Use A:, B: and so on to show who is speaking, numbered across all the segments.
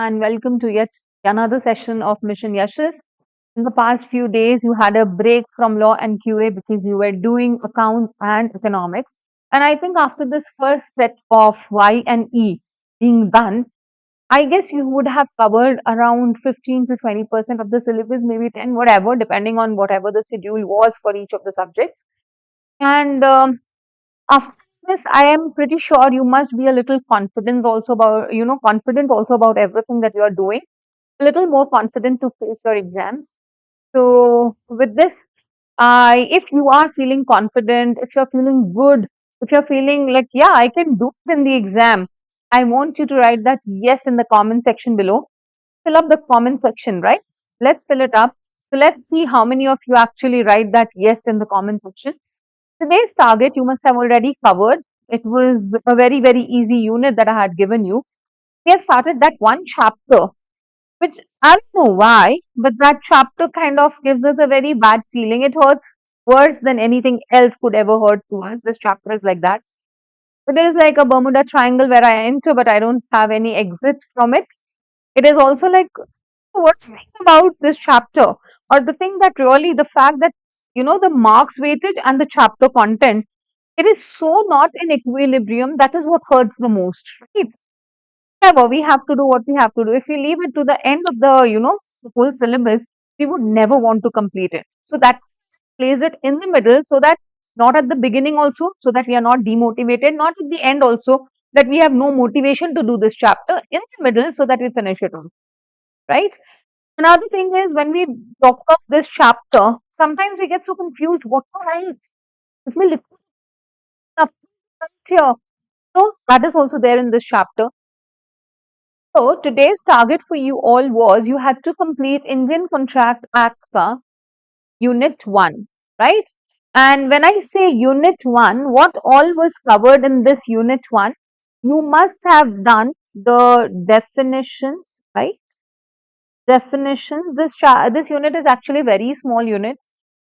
A: and welcome to yet another session of Mission Yeshas. In the past few days, you had a break from law and QA because you were doing accounts and economics. And I think after this first set of Y and E being done, I guess you would have covered around 15 to 20% of the syllabus, maybe 10, whatever, depending on whatever the schedule was for each of the subjects. And after this, I am pretty sure you must be a little confident also about, confident also about everything that you are doing, a little more confident to face your exams. So with this, if you are feeling confident, if you're feeling good, if you're feeling like, yeah, I can do it in the exam, I want you to write that yes in the comment section below. Fill up the comment section, right? Let's fill it up. So let's see how many of you actually write that yes in the comment section. Today's target you must have already covered. It was a very, very easy unit that I had given you. We have started that one chapter, which I don't know why, but that chapter kind of gives us a very bad feeling. It hurts worse than anything else could ever hurt to us. This chapter is like that. It is like a Bermuda Triangle where I enter, but I don't have any exit from it. It is also like, what's the thing about this chapter, or the thing that really the fact that the marks weightage and the chapter content, it is so not in equilibrium. That is what hurts the most, right? However, we have to do what we have to do. If we leave it to the end of the full syllabus, we would never want to complete it. So that place it in the middle, so that not at the beginning also, so that we are not demotivated, not at the end also, that we have no motivation to do this chapter, in the middle, so that we finish it off, right? Another thing is, when we talk about this chapter, sometimes we get so confused. What to write? इसमें लिखूं क्या here? So that is also there in this chapter. So today's target for you all was you had to complete Indian Contract Act ka Unit 1, right? And when I say Unit 1, what all was covered in this Unit 1? You must have done the definitions, right? Definitions. This unit is actually a very small unit,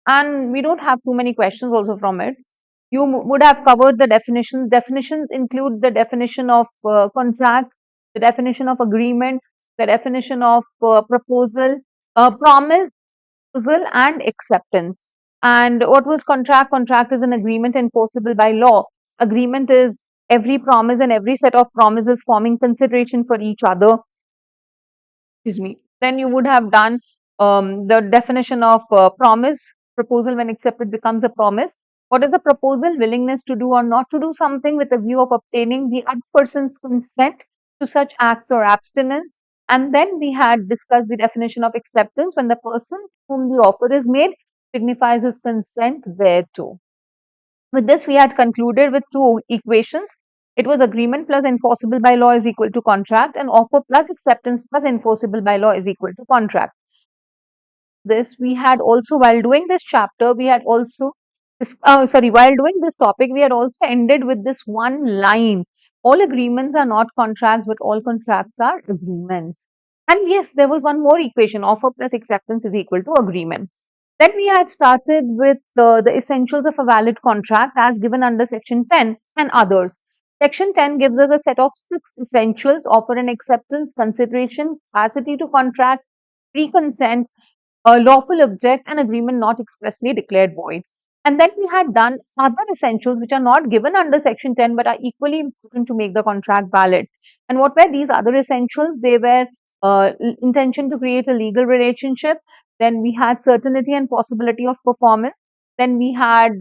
A: and we don't have too many questions also from it. You would have covered the definitions. Definitions include the definition of contract, the definition of agreement, the definition of proposal, promise, proposal, and acceptance. And what was contract? Contract is an agreement enforceable by law. Agreement is every promise and every set of promises forming consideration for each other. Excuse me. Then you would have done the definition of promise. Proposal, when accepted, becomes a promise. What is a proposal? Willingness to do or not to do something with a view of obtaining the other person's consent to such acts or abstinence. And then we had discussed the definition of acceptance, when the person to whom the offer is made signifies his consent thereto. With this, we had concluded with two equations. It was agreement plus enforceable by law is equal to contract, and offer plus acceptance plus enforceable by law is equal to contract. This we had also, while doing this chapter, we had also, while doing this topic, we had also ended with this one line. All agreements are not contracts, but all contracts are agreements. And yes, there was one more equation, offer plus acceptance is equal to agreement. Then we had started with the essentials of a valid contract as given under Section 10 and others. Section 10 gives us a set of 6 essentials: offer and acceptance, consideration, capacity to contract, pre-consent, lawful object, and agreement not expressly declared void. And then we had done other essentials which are not given under Section 10 but are equally important to make the contract valid. And what were these other essentials? They were intention to create a legal relationship. Then we had certainty and possibility of performance. Then we had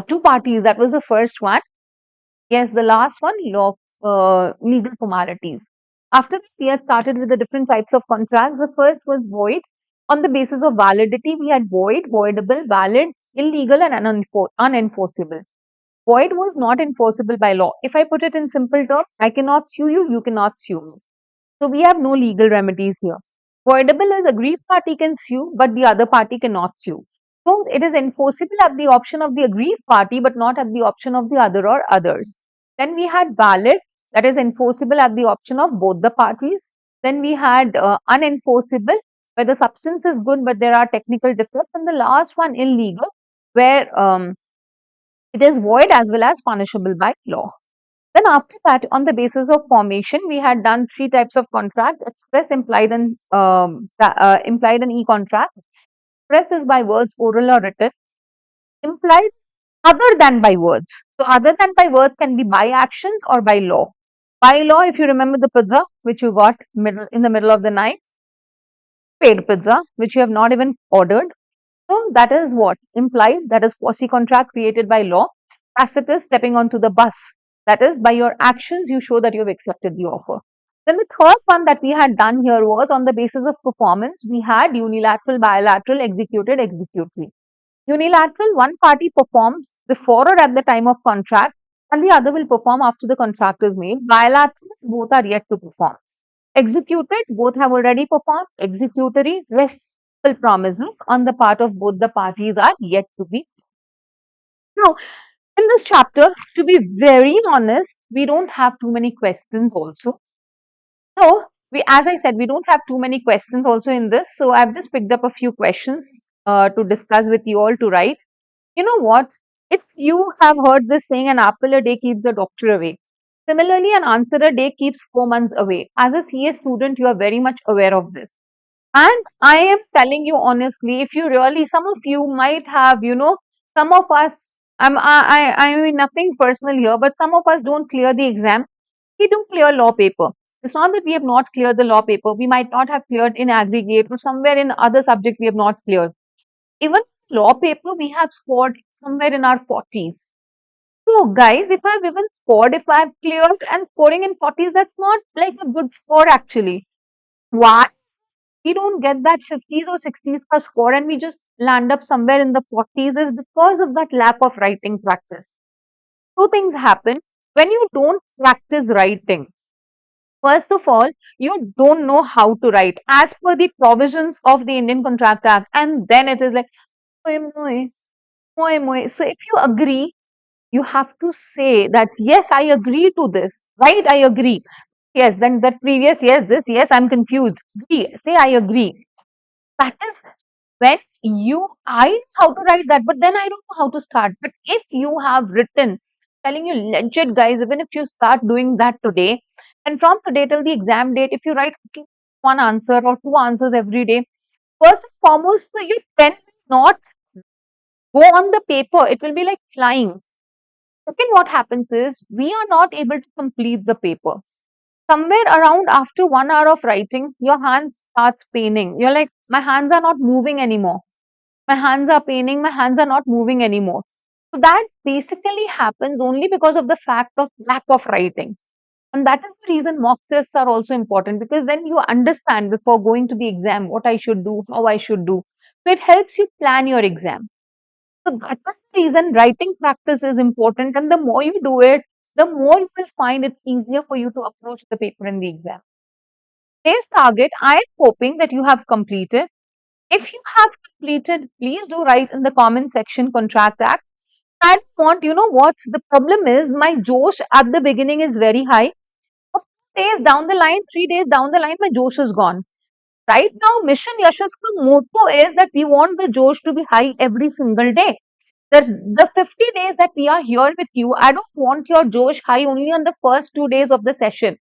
A: two parties. That was the first one. Yes, the last one, legal formalities. After that, we had started with the different types of contracts. The first was void. On the basis of validity, we had void, voidable, valid, illegal, and unenforceable. Void was not enforceable by law. If I put it in simple terms, I cannot sue you, you cannot sue me. So we have no legal remedies here. Voidable is aggrieved party can sue, but the other party cannot sue. So it is enforceable at the option of the aggrieved party, but not at the option of the other or others. Then we had valid, that is enforceable at the option of both the parties. Then we had unenforceable, where the substance is good, but there are technical defects. And the last one, illegal, where it is void as well as punishable by law. Then after that, on the basis of formation, we had done three types of contract: express, implied, and e-contract. Express is by words, oral or written. Implied, other than by words. So other than by words can be by actions or by law. By law, if you remember the pizza which you got in the middle of the night, paid pizza which you have not even ordered. So that is what implied. That is quasi contract created by law. Tacit is stepping onto the bus. That is, by your actions you show that you have accepted the offer. Then the third one that we had done here was on the basis of performance. We had unilateral, bilateral, executed, executory. Unilateral, one party performs before or at the time of contract, and the other will perform after the contract is made. Bilaterals, both are yet to perform. Executed, both have already performed. Executory, restful promises on the part of both the parties are yet to be. Now, in this chapter, to be very honest, we don't have too many questions also. So, as I said, we don't have too many questions also in this. So, I've just picked up a few questions to discuss with you all to write. You know what? If you have heard this saying, an apple a day keeps the doctor away. Similarly, an answer a day keeps 4 months away. As a CA student, you are very much aware of this. And I am telling you honestly, if you really, some of you might have, some of us, I mean nothing personal here, but some of us don't clear the exam. We do clear law paper. It's not that we have not cleared the law paper. We might not have cleared in aggregate or somewhere in other subject we have not cleared. Even law paper, we have scored somewhere in our 40s. So, guys, if I've even scored, if I've cleared and scoring in 40s, that's not like a good score actually. Why? We don't get that 50s or 60s per score and we just land up somewhere in the 40s is because of that lack of writing practice. Two things happen when you don't practice writing. First of all, you don't know how to write as per the provisions of the Indian Contract Act, and then it is like, "Moe, moe, moe, moe." So if you agree, you have to say that, yes, I agree to this, right? I agree. Yes, then that previous, yes, this, yes, I'm confused. Agree. Say, I agree. That is when I know how to write that, but then I don't know how to start. But if you have written, telling you legit, guys, even if you start doing that today, and from today till the exam date, if you write one answer or two answers every day, first and foremost, your pen will not go on the paper, it will be like flying. Second, what happens is we are not able to complete the paper. Somewhere around after 1 hour of writing, your hands starts paining. You're like, my hands are not moving anymore. My hands are paining, my hands are not moving anymore. So that basically happens only because of the fact of lack of writing. And that is the reason mock tests are also important, because then you understand before going to the exam what I should do, how I should do. So it helps you plan your exam. So that is the reason writing practice is important. And the more you do it, the more you will find it's easier for you to approach the paper in the exam. Today's target, I am hoping that you have completed. If you have completed, please do write in the comment section Contract Act. I don't want, you know what? The problem is my Josh at the beginning is very high. 2 days down the line, 3 days down the line, my Josh is gone. Right now, Mission Yashas' motto is that we want the Josh to be high every single day. The 50 days that we are here with you, I don't want your Josh high only on the first 2 days of the session.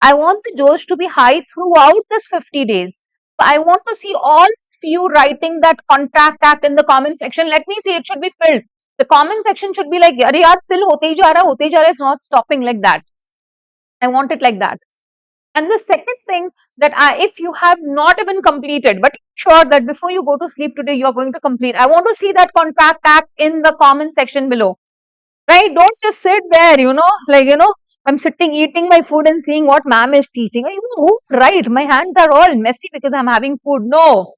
A: I want the Josh to be high throughout this 50 days. So I want to see all of you writing that Contract Act in the comment section. Let me see, it should be filled. The comment section should be like, "Yare yaar, fill hote hi ja raha, it's not stopping," like that. I want it like that. And the second thing that if you have not even completed, but sure that before you go to sleep today, you are going to complete. I want to see that Contract Act in the comment section below. Right? Don't just sit there, like, I'm sitting eating my food and seeing what ma'am is teaching. Right, my hands are all messy because I'm having food. No,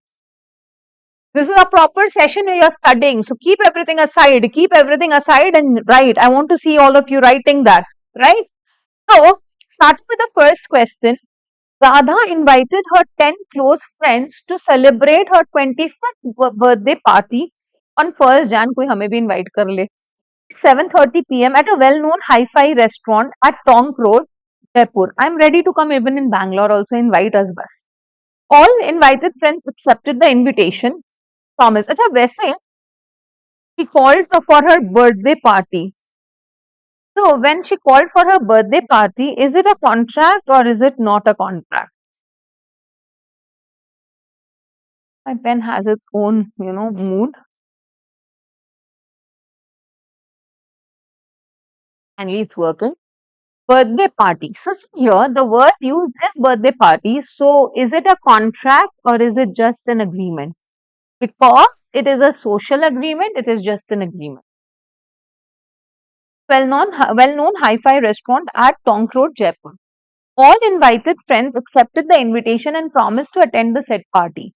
A: this is a proper session where you're studying. So keep everything aside and write. I want to see all of you writing that, right? So, starting with the first question, Radha invited her 10 close friends to celebrate her 25th birthday party on 1st Jan. कोई हमें भी invite कर ले. 7:30 p.m. at a well-known hi-fi restaurant at Tonk Road, Jaipur. I'm ready to come even in Bangalore also, invite us bus. All invited friends accepted the invitation. Promise. अच्छा वैसे she called for her birthday party. So when she called for her birthday party, is it a contract or is it not a contract? My pen has its own, mood. And it's working. Birthday party. So see here, the word used is birthday party. So is it a contract or is it just an agreement? Because it is a social agreement, it is just an agreement. Well-known hi-fi restaurant at Tonk Road, Jaipur. All invited friends accepted the invitation and promised to attend the said party.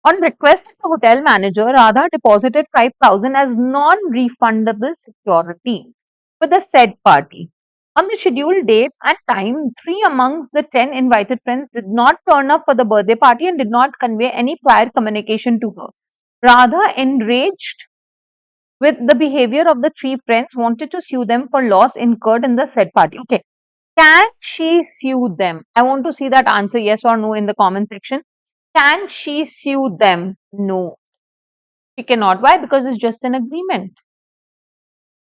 A: On request of the hotel manager, Radha deposited 5,000 as non-refundable security for the said party. On the scheduled date and time, three amongst the 10 invited friends did not turn up for the birthday party and did not convey any prior communication to her. Radha, enraged with the behavior of the three friends, wanted to sue them for loss incurred in the said party. Okay. Can she sue them? I want to see that answer, yes or no, in the comment section. Can she sue them? No, she cannot. Why? Because it's just an agreement.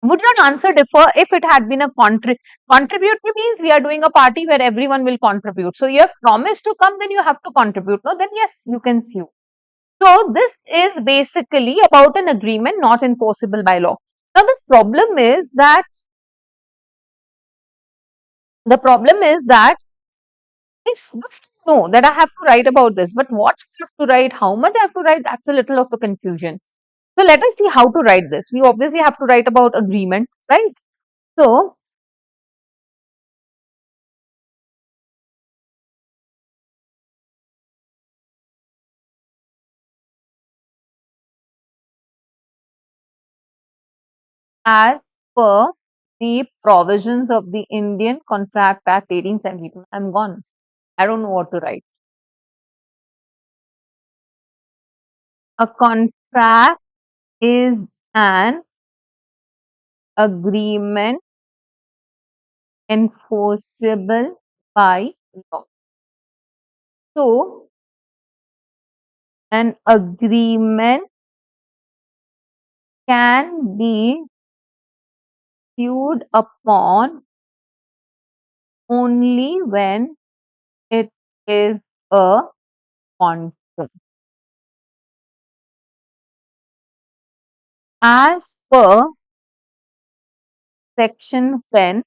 A: Would your answer differ if it had been a contribute means we are doing a party where everyone will contribute. So you have promised to come, then you have to contribute. No, then yes, you can sue. So this is basically about an agreement not enforceable by law. Now the problem is that it's good to know that I have to write about this, but what I have to write, how much I have to write, that's a little of a confusion. So let us see how to write this. We obviously have to write about agreement, right? So as per the provisions of the Indian Contract Act 1872, I'm gone. I don't know what to write. A contract is an agreement enforceable by law. So an agreement can be sued upon only when it is a contract. As per section 10,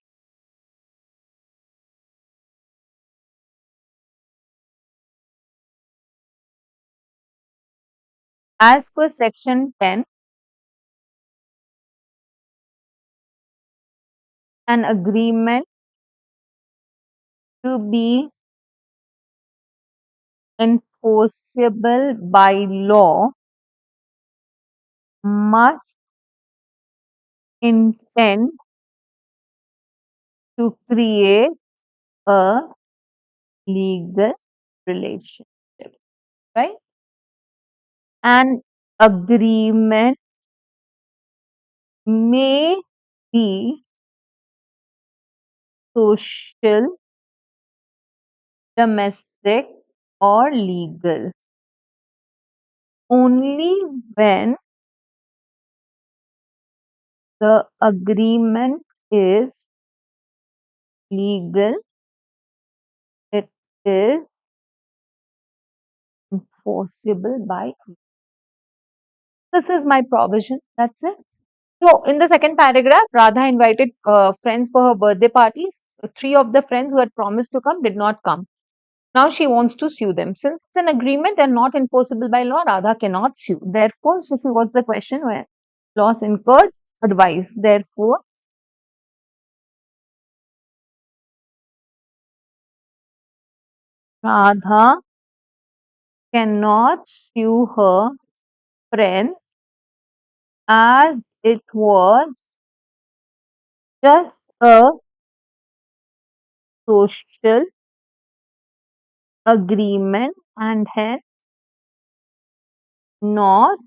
A: as per section 10, an agreement to be enforceable by law must intend to create a legal relationship, right? An agreement may be social, domestic, or legal only when the agreement is legal, it is enforceable by. This is my provision. That's it. So, in the second paragraph, Radha invited friends for her birthday parties. Three of the friends who had promised to come did not come. Now she wants to sue them. Since it's an agreement and not enforceable by law, Radha cannot sue. Therefore, so see what's the question where loss incurred, advice. Therefore, Radha cannot sue her friend as it was just a social agreement and hence not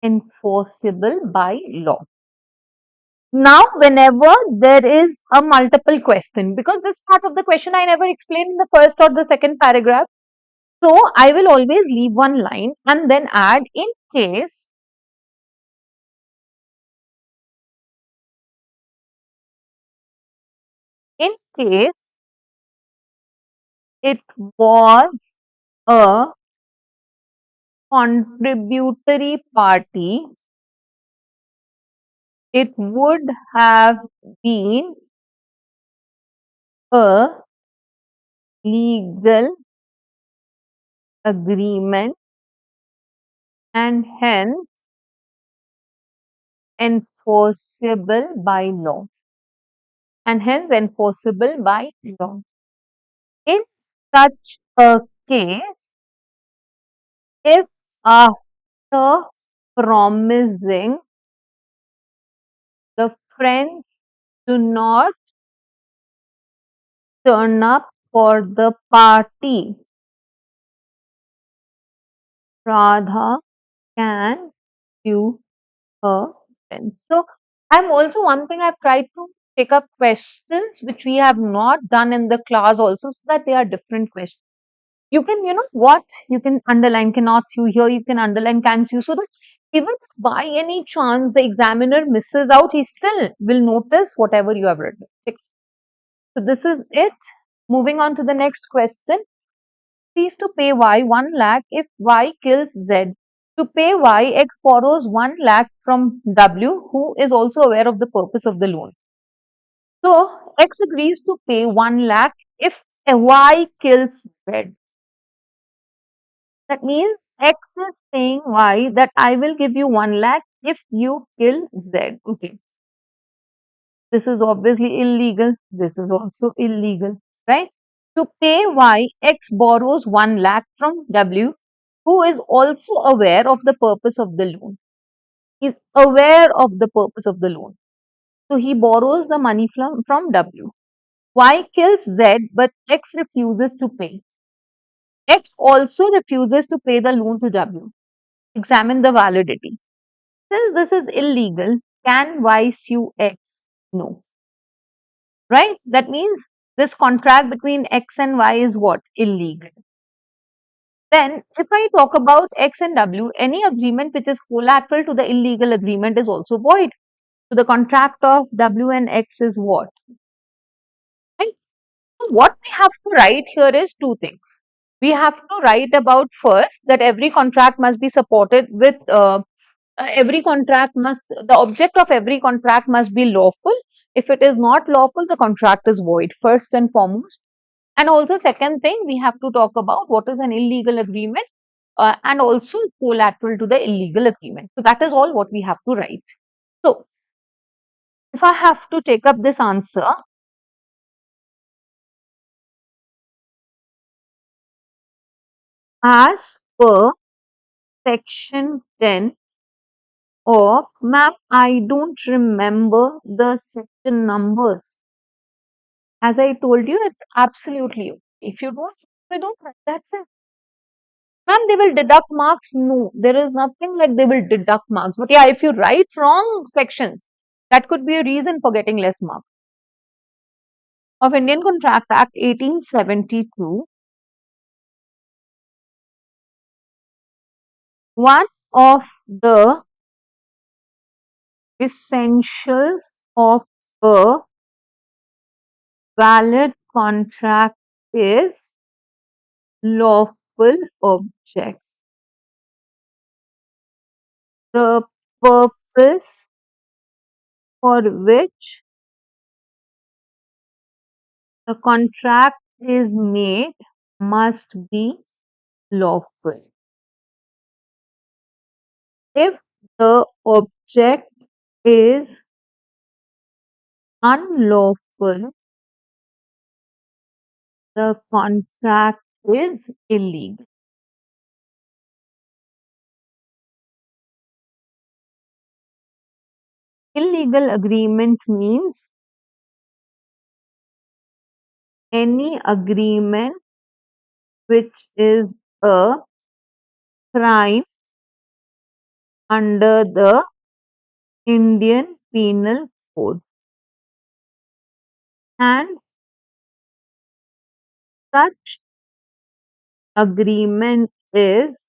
A: enforceable by law. Now, whenever there is a multiple question, because this part of the question I never explained in the first or the second paragraph, so I will always leave one line and then add in case In case it was a contributory party, it would have been a legal agreement and hence enforceable by law. And hence enforceable by law. In such a case, if after promising the friends do not turn up for the party, Radha can sue her friends. So, I'm also one thing I've tried to take up questions which we have not done in the class also so that they are different questions. You can, what you can underline cannot you here, you can underline can't you, so that even if by any chance the examiner misses out, he still will notice whatever you have written. Okay. So this is it. Moving on to the next question. Please to pay Y 1 lakh if Y kills Z. To pay Y, X borrows 1 lakh from W, who is also aware of the purpose of the loan. So X agrees to pay 1 lakh if Y kills Z. That means X is saying Y that I will give you 1 lakh if you kill Z. Okay. This is obviously illegal. This is also illegal, right? To pay Y, X borrows 1 lakh from W, who is also aware of the purpose of the loan. Is aware of the purpose of the loan. So he borrows the money from W. Y kills Z, but X refuses to pay. X also refuses to pay the loan to W. Examine the validity. Since this is illegal, can Y sue X? No. Right? That means this contract between X and Y is what? Illegal. Then, if I talk about X and W, any agreement which is collateral to the illegal agreement is also void. So, the contract of W and X is what? Right? So what we have to write here is two things. We have to write about first that every contract must be supported with every contract must, the object of every contract must be lawful. If it is not lawful, the contract is void, first and foremost. And also, second thing, we have to talk about what is an illegal agreement and also collateral to the illegal agreement. So, that is all what we have to write. So, if I have to take up this answer, as per section 10 of map, I don't remember the section numbers. As I told you, it's absolutely okay. If you don't, they don't write. That's it. Ma'am, they will deduct marks. No, there is nothing like they will deduct marks. But yeah, if you write wrong sections, that could be a reason for getting less marks. Of Indian Contract Act 1872, one of the essentials of a valid contract is lawful object. The purpose for which the contract is made must be lawful. If the object is unlawful, the contract is illegal. Illegal agreement means any agreement which is a crime under the Indian Penal Code. And such agreement is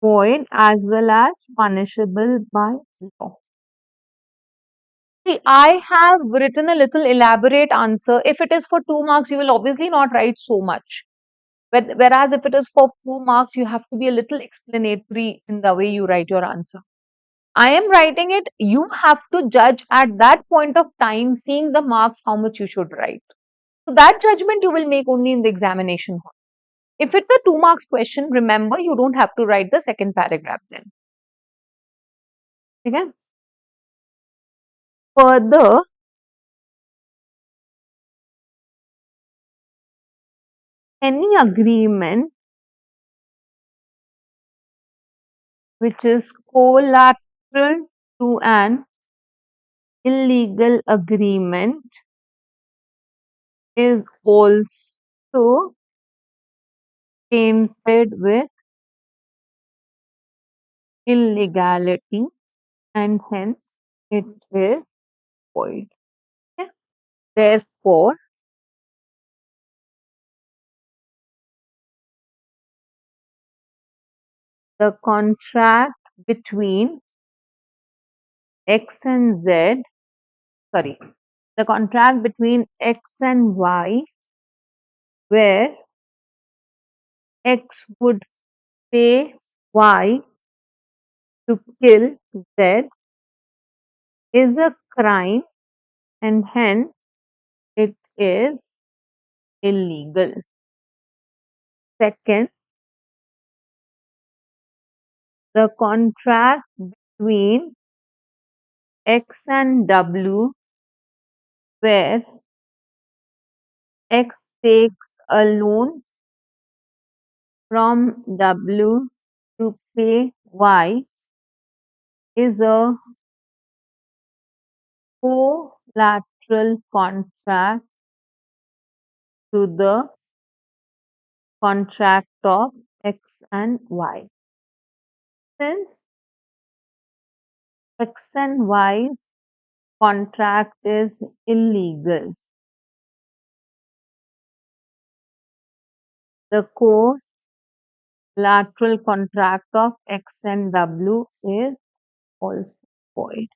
A: void as well as punishable by law. See, I have written a little elaborate answer. If it is for 2 marks, you will obviously not write so much. Whereas if it is for 4 marks, you have to be a little explanatory in the way you write your answer. I am writing it. You have to judge at that point of time, seeing the marks, how much you should write. So that judgment you will make only in the examination hall. If it's a 2 marks question, remember you don't have to write the second paragraph then. Okay? Further, any agreement which is collateral to an illegal agreement is also tainted with illegality and hence it is void. Okay? Therefore, the contract between X and Z, sorry, the contract between X and Y, where X would pay Y to kill Z, is a crime and hence it is illegal. Second, the contract between X and W, where X takes a loan from W to pay Y, is a collateral contract to the contract of X and Y. Since X and Y's contract is illegal, the collateral contract of X and W is also void.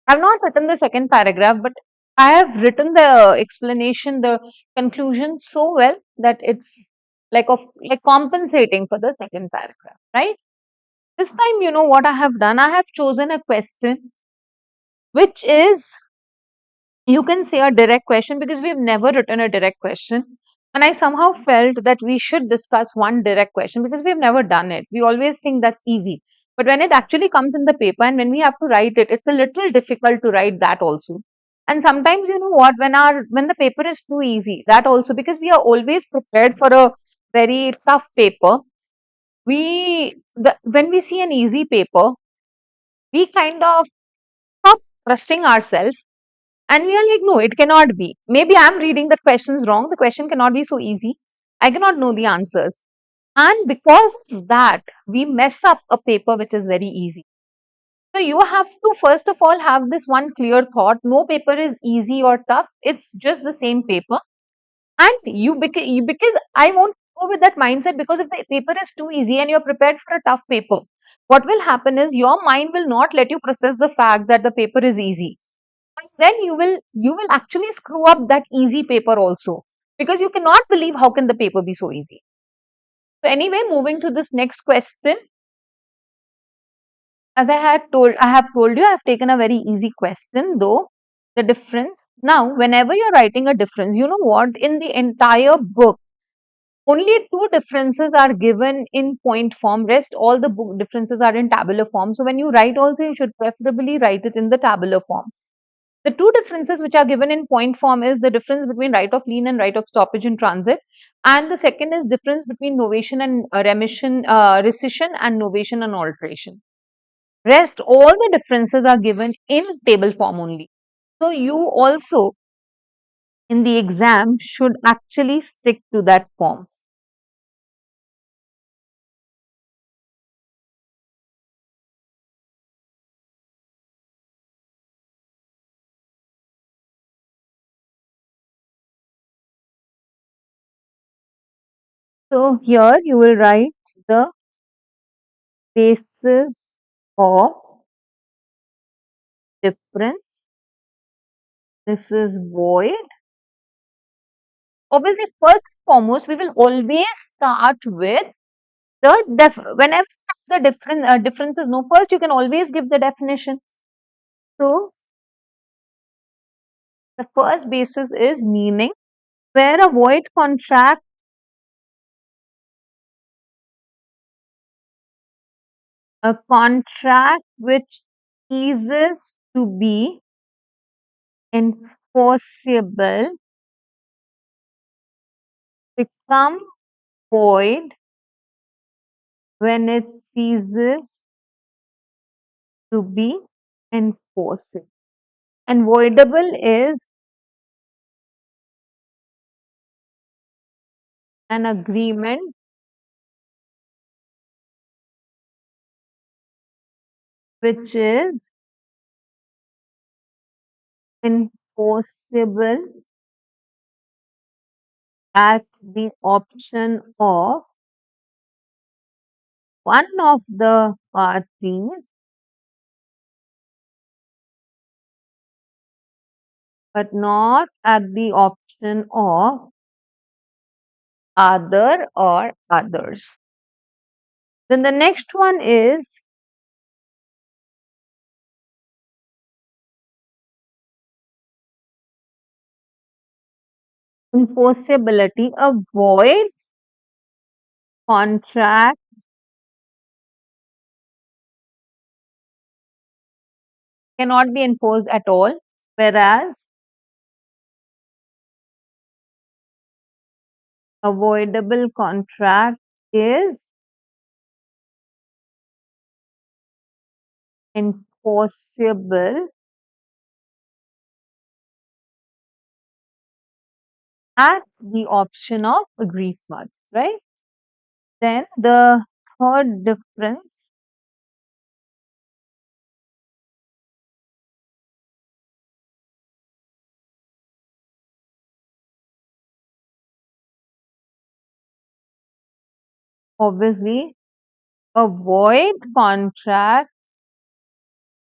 A: I've not written the second paragraph, but I have written the explanation, the conclusion so well that it's like compensating for the second paragraph, right? This time, you know what I have done? I have chosen a question which is, you can say, a direct question because we've never written a direct question. And I somehow felt that we should discuss one direct question because we've never done it. We always think that's easy. But when it actually comes in the paper and when we have to write it, it's a little difficult to write that also. And sometimes, you know what, when the paper is too easy, that also, because we are always prepared for a very tough paper, when we see an easy paper, we kind of stop trusting ourselves and we are like, no, it cannot be. Maybe I'm reading the questions wrong. The question cannot be so easy. I cannot know the answers. And because of that, we mess up a paper which is very easy. So you have to first of all have this one clear thought. No paper is easy or tough. It's just the same paper. And because I won't go with that mindset, because if the paper is too easy and you're prepared for a tough paper, what will happen is your mind will not let you process the fact that the paper is easy. Then you will actually screw up that easy paper also, because you cannot believe how can the paper be so easy. So anyway, moving to this next question, as I have told you, I have taken a very easy question, though the difference. Now whenever you're writing a difference, you know what, in the entire book only two differences are given in point form. Rest all the book differences are in tabular form. So when you write also, you should preferably write it in the tabular form. The two differences which are given in point form is the difference between right of lien and right of stoppage in transit, and the second is difference between novation and rescission, and novation and alteration. Rest all the differences are given in table form only. So you also in the exam should actually stick to that form. So here you will write the basis of difference This is void. Obviously, first and foremost, we will always start with whenever the differences. No, first you can always give the definition. So the first basis is meaning, where a void contract, a contract which ceases to be enforceable, become void when it ceases to be enforceable. And voidable is an agreement which is enforceable at the option of one of the parties, but not at the option of other or others. Then the next one is enforceability. A void contract cannot be enforced at all, whereas avoidable contract is enforceable at the option of aggrieved parties, right? Then the third difference, obviously, a void contract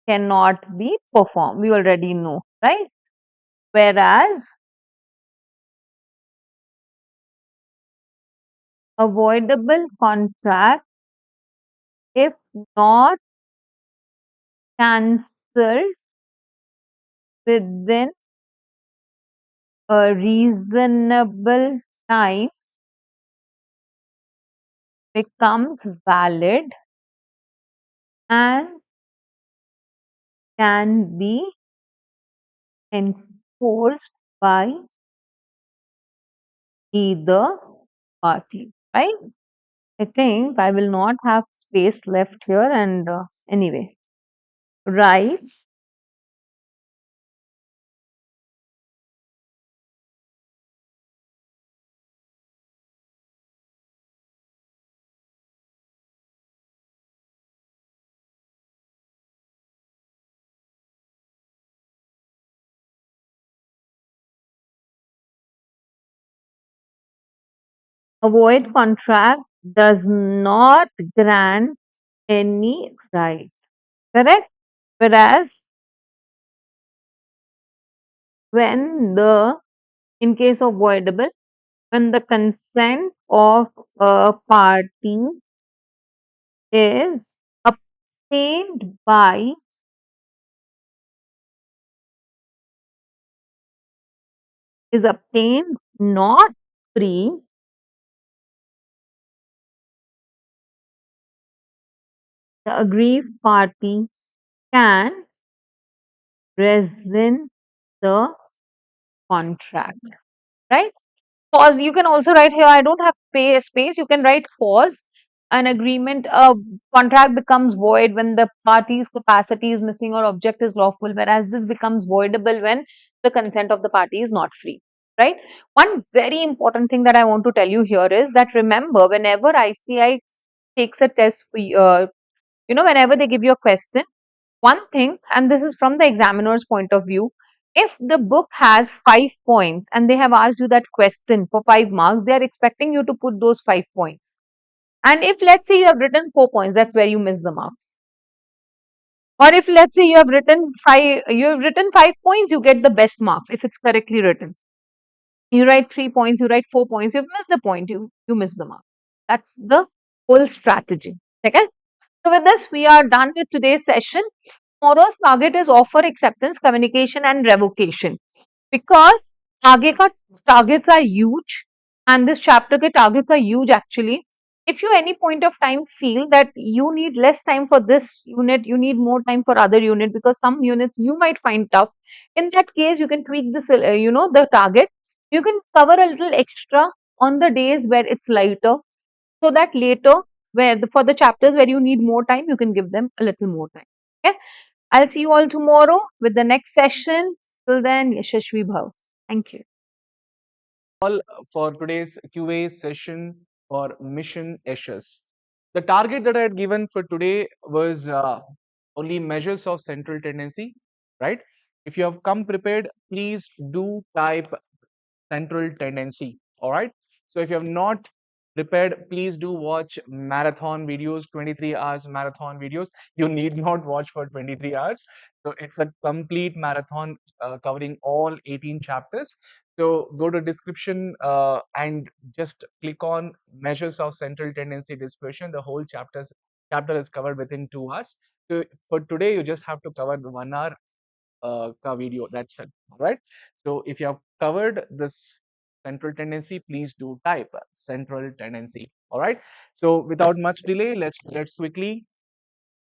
A: cannot be performed. We already know, right? Whereas avoidable contract, if not cancelled within a reasonable time, becomes valid and can be enforced by either party, right? I think I will not have space left here, and anyway, rights, a void contract does not grant any right, correct? Whereas when the, in case of voidable, when the consent of a party is obtained by is obtained not free, the aggrieved party can rescind the contract, right? Pause. You can also write here. I don't have space. You can write pause. An agreement, a contract becomes void when the party's capacity is missing or object is lawful, whereas this becomes voidable when the consent of the party is not free, right? One very important thing that I want to tell you here is that remember, whenever ICI takes a test for you, whenever they give you a question, one thing, and this is from the examiner's point of view, if the book has 5 points and they have asked you that question for 5 marks, they are expecting you to put those 5 points. And if let's say you have written 4 points, that's where you miss the marks. Or if let's say you have written 5 points, you get the best marks if it's correctly written. You write 3 points, you write 4 points, you've missed the point, you miss the mark. That's the whole strategy. Okay. So with this, we are done with today's session. Tomorrow's target is offer acceptance, communication, and revocation. Because आगे का targets are huge, and this chapter के targets are huge actually. If you any point of time feel that you need less time for this unit, you need more time for other unit because some units you might find tough. In that case, you can tweak this, the target. You can cover a little extra on the days where it's lighter, so that later, for the chapters where you need more time, you can give them a little more time. Okay. I'll see you all tomorrow with the next session. Till then, Yashashvi Bhav. Thank you.
B: All for today's QA session for Mission Yeshas. The target that I had given for today was only measures of central tendency, right? If you have come prepared, please do type central tendency. All right. So if you have not prepared, please do watch marathon videos, 23 hours marathon videos. You need not watch for 23 hours. So it's a complete marathon covering all 18 chapters. So go to description and just click on measures of central tendency dispersion. The whole chapter is covered within 2 hours. So for today, you just have to cover the 1 hour ka video. That's it. Right. So if you have covered this central tendency, please do type central tendency. All right. So without much delay, let's quickly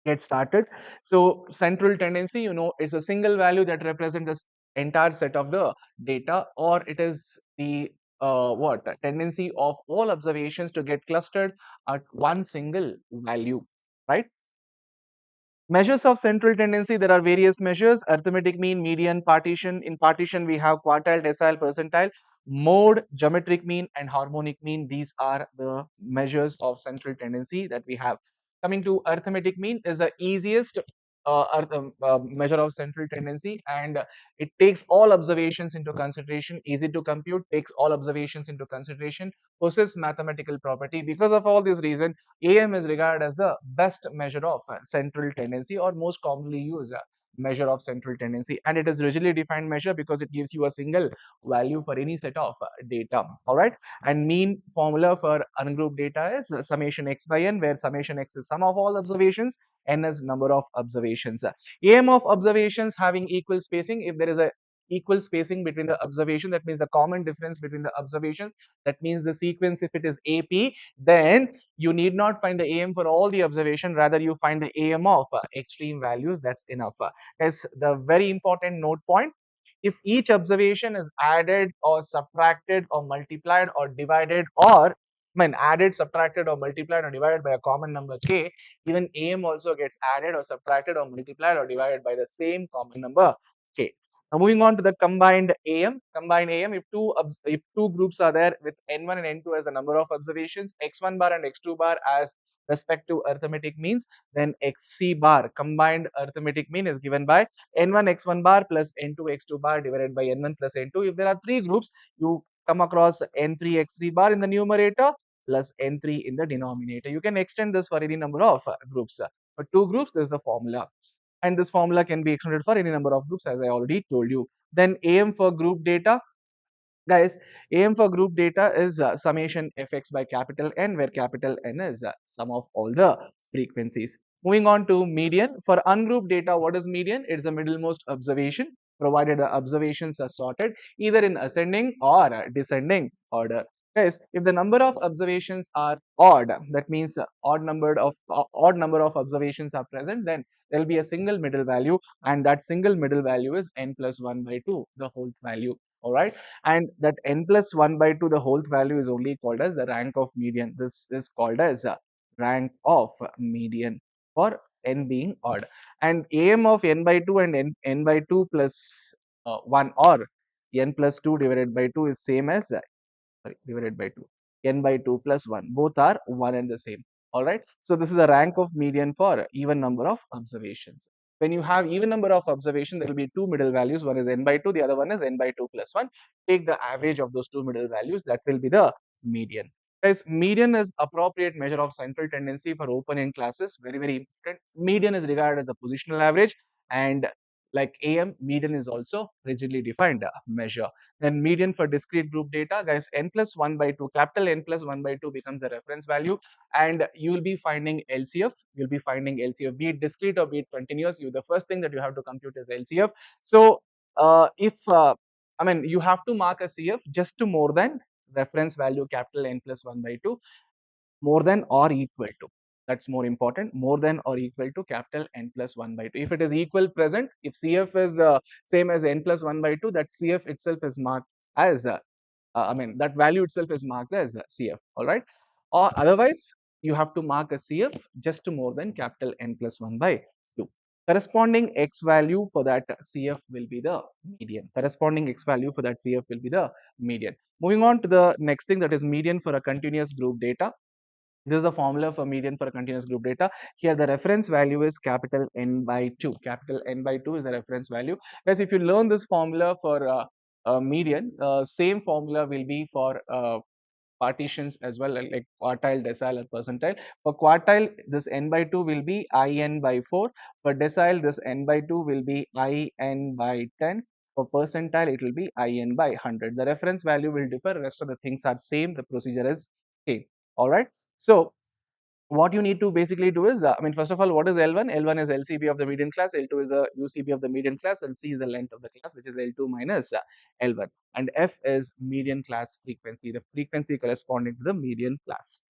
B: get started. So central tendency, is a single value that represents this entire set of the data, or it is the what tendency of all observations to get clustered at one single value, right? Measures of central tendency, there are various measures: arithmetic mean, median, partition. In partition, we have quartile, decile, percentile, mode, geometric mean, and harmonic mean. These are the measures of central tendency that we have. Coming to arithmetic mean is the easiest measure of central tendency, and it takes all observations into consideration, easy to compute, takes all observations into consideration, possesses mathematical property. Because of all these reasons, AM is regarded as the best measure of central tendency, or most commonly used measure of central tendency, and it is rigidly defined measure because it gives you a single value for any set of data. All right. And mean formula for ungrouped data is summation x by n, where summation x is sum of all observations, n is number of observations. AM of observations having equal spacing. If there is a equal spacing between the observation, that means the common difference between the observations, that means the sequence, if it is AP, then you need not find the AM for all the observation, rather you find the AM of extreme values. That's enough. As the very important note point, if each observation is added or subtracted or multiplied or divided, or added, subtracted, or multiplied or divided by a common number k, even AM also gets added or subtracted or multiplied or divided by the same common number k. Now moving on to the combined AM, if two groups are there with n1 and n2 as the number of observations, x1 bar and x2 bar as respective arithmetic means, then xc bar combined arithmetic mean is given by n1 x1 bar plus n2 x2 bar divided by n1 plus n2. If there are three groups, you come across n3 x3 bar in the numerator plus n3 in the denominator. You can extend this for any number of groups. For two groups, this is the formula, and this formula can be extended for any number of groups, as I already told you. Then AM for group data, guys, AM for group data is summation fx by capital N, where capital N is sum of all the frequencies. Moving on to median. For ungrouped data, what is median? It is the middlemost observation, provided the observations are sorted either in ascending or descending order. Guys, if the number of observations are odd, that means odd number of observations are present, then there will be a single middle value, and that single middle value is n plus 1 by 2, the whole value. All right. And that n plus 1 by 2, the whole value, is only called as the rank of median. This is called as a rank of median for n being odd. And AM of n by 2 and n by 2 plus 1, or n plus 2 divided by 2 is same as sorry, divided by 2, n by 2 plus 1, both are one and the same. All right. So this is the rank of median for even number of observations. When you have even number of observations, there will be two middle values. One is n by 2, the other one is n by 2 plus 1. Take the average of those two middle values, that will be the median. Guys, median is appropriate measure of central tendency for open-end classes. Very, very important. Median is regarded as a positional average, and like AM, median is also rigidly defined measure. Then median for discrete group data, guys, n plus 1 by 2, capital N plus 1 by 2 becomes the reference value, and you will be finding LCF. You'll be finding LCF, be it discrete or be it continuous. You the first thing that you have to compute is LCF. So, if I mean, you have to mark a CF just to more than reference value capital N plus 1 by 2, more than or equal to. That's more important, more than or equal to capital N plus 1 by 2. If it is equal present, if CF is same as N plus 1 by 2, that CF itself is marked as I mean, that value itself is marked as CF, all right? Or otherwise, you have to mark a CF just to more than capital N plus 1 by 2. Corresponding X value for that CF will be the median. Corresponding X value for that CF will be the median. Moving on to the next thing, that is median for a continuous group data. This is the formula for median for a continuous group data. Here the reference value is capital N by 2. Capital N by 2 is the reference value. Guys, if you learn this formula for median, same formula will be for partitions as well, like quartile, decile, or percentile. For quartile, this n by 2 will be in by 4. For decile, this n by 2 will be in by 10. For percentile, it will be in by 100. The reference value will differ. Rest of the things are same. The procedure is same. All right. So what you need to basically do is, I mean, first of all, what is L1? L1 is LCB of the median class, L2 is the UCB of the median class, and C is the length of the class, which is L2 minus L1. And F is median class frequency, the frequency corresponding to the median class.